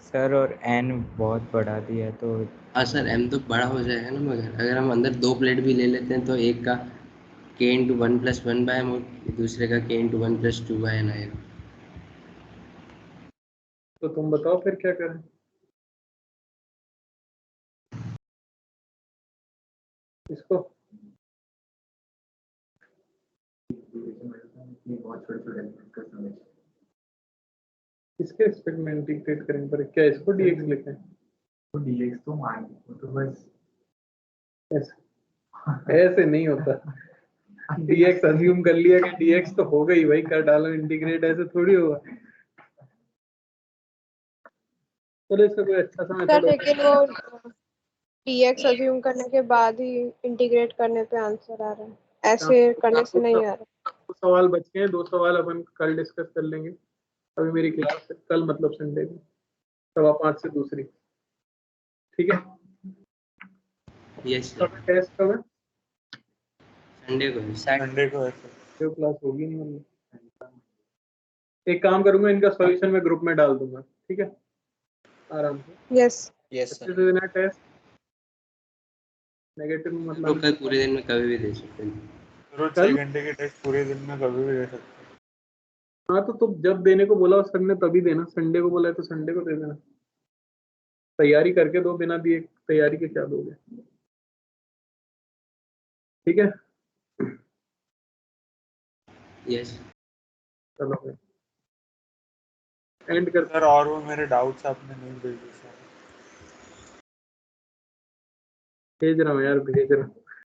सर और एन बहुत बढ़ा दिया तो हाँ सर, m तो बड़ा हो जाएगा ना, मगर अगर हम अंदर दो प्लेट भी ले लेते हैं तो एक का k इंटू 1 + 1 बाय m और दूसरे का k इंटू 1 + 2 बाय n आएगा। तो तुम बताओ फिर क्या करें, इसको बहुत छोटे छोटे एलिमेंट का समझ किसके रिस्पेक्ट में इंटीग्रेट करेंगे, पर क्या इसको dx लिखें, तो dx तो मान वो तो बस ऐसे नहीं होता, dx अज्यूम कर लिया कि dx तो हो गई भाई, कर डालो इंटीग्रेट, ऐसे थोड़ी होगा, चलो इसका कोई अच्छा सा सर मेथड लेकिन वो dx अज्यूम करने के बाद ही इंटीग्रेट करने पे आंसर आ रहा है, ऐसे करने से नहीं आ रहा। दो सवाल बचे हैं, दो सवाल अपन कल डिस्कस कर लेंगे, अभी मेरी क्लास है कल, मतलब संडे को 5:15 से दूसरी, ठीक है, यस कब सर, टेस्ट कब है, संडे को है। संडे को है सर। जो क्लास होगी नहीं मतलब, एक काम करूंगा इनका सॉल्यूशन मैं ग्रुप में डाल दूंगा, ठीक है, आराम से, यस यस अच्छे सर। से देना टेस्ट, नेगेटिव में लोग मतलब कल पूरे दिन में कभी भी दे सकते हैं। रोज कल 6 घंटे के टेस्ट पूरे दिन में कभी भी दे सकते हैं। हाँ तो तुम जब देने को बोला सर ने तभी देना, संडे को बोला है तो संडे को दे देना, तैयारी करके दो, बिना दिए तैयारी के क्या दोगे। ठीक है, यस चलो फिर एंड कर। सर और वो मेरे डाउट्स आपने नहीं भेजे सर। भेज रहा हूँ यार, भेज रहा हूँ।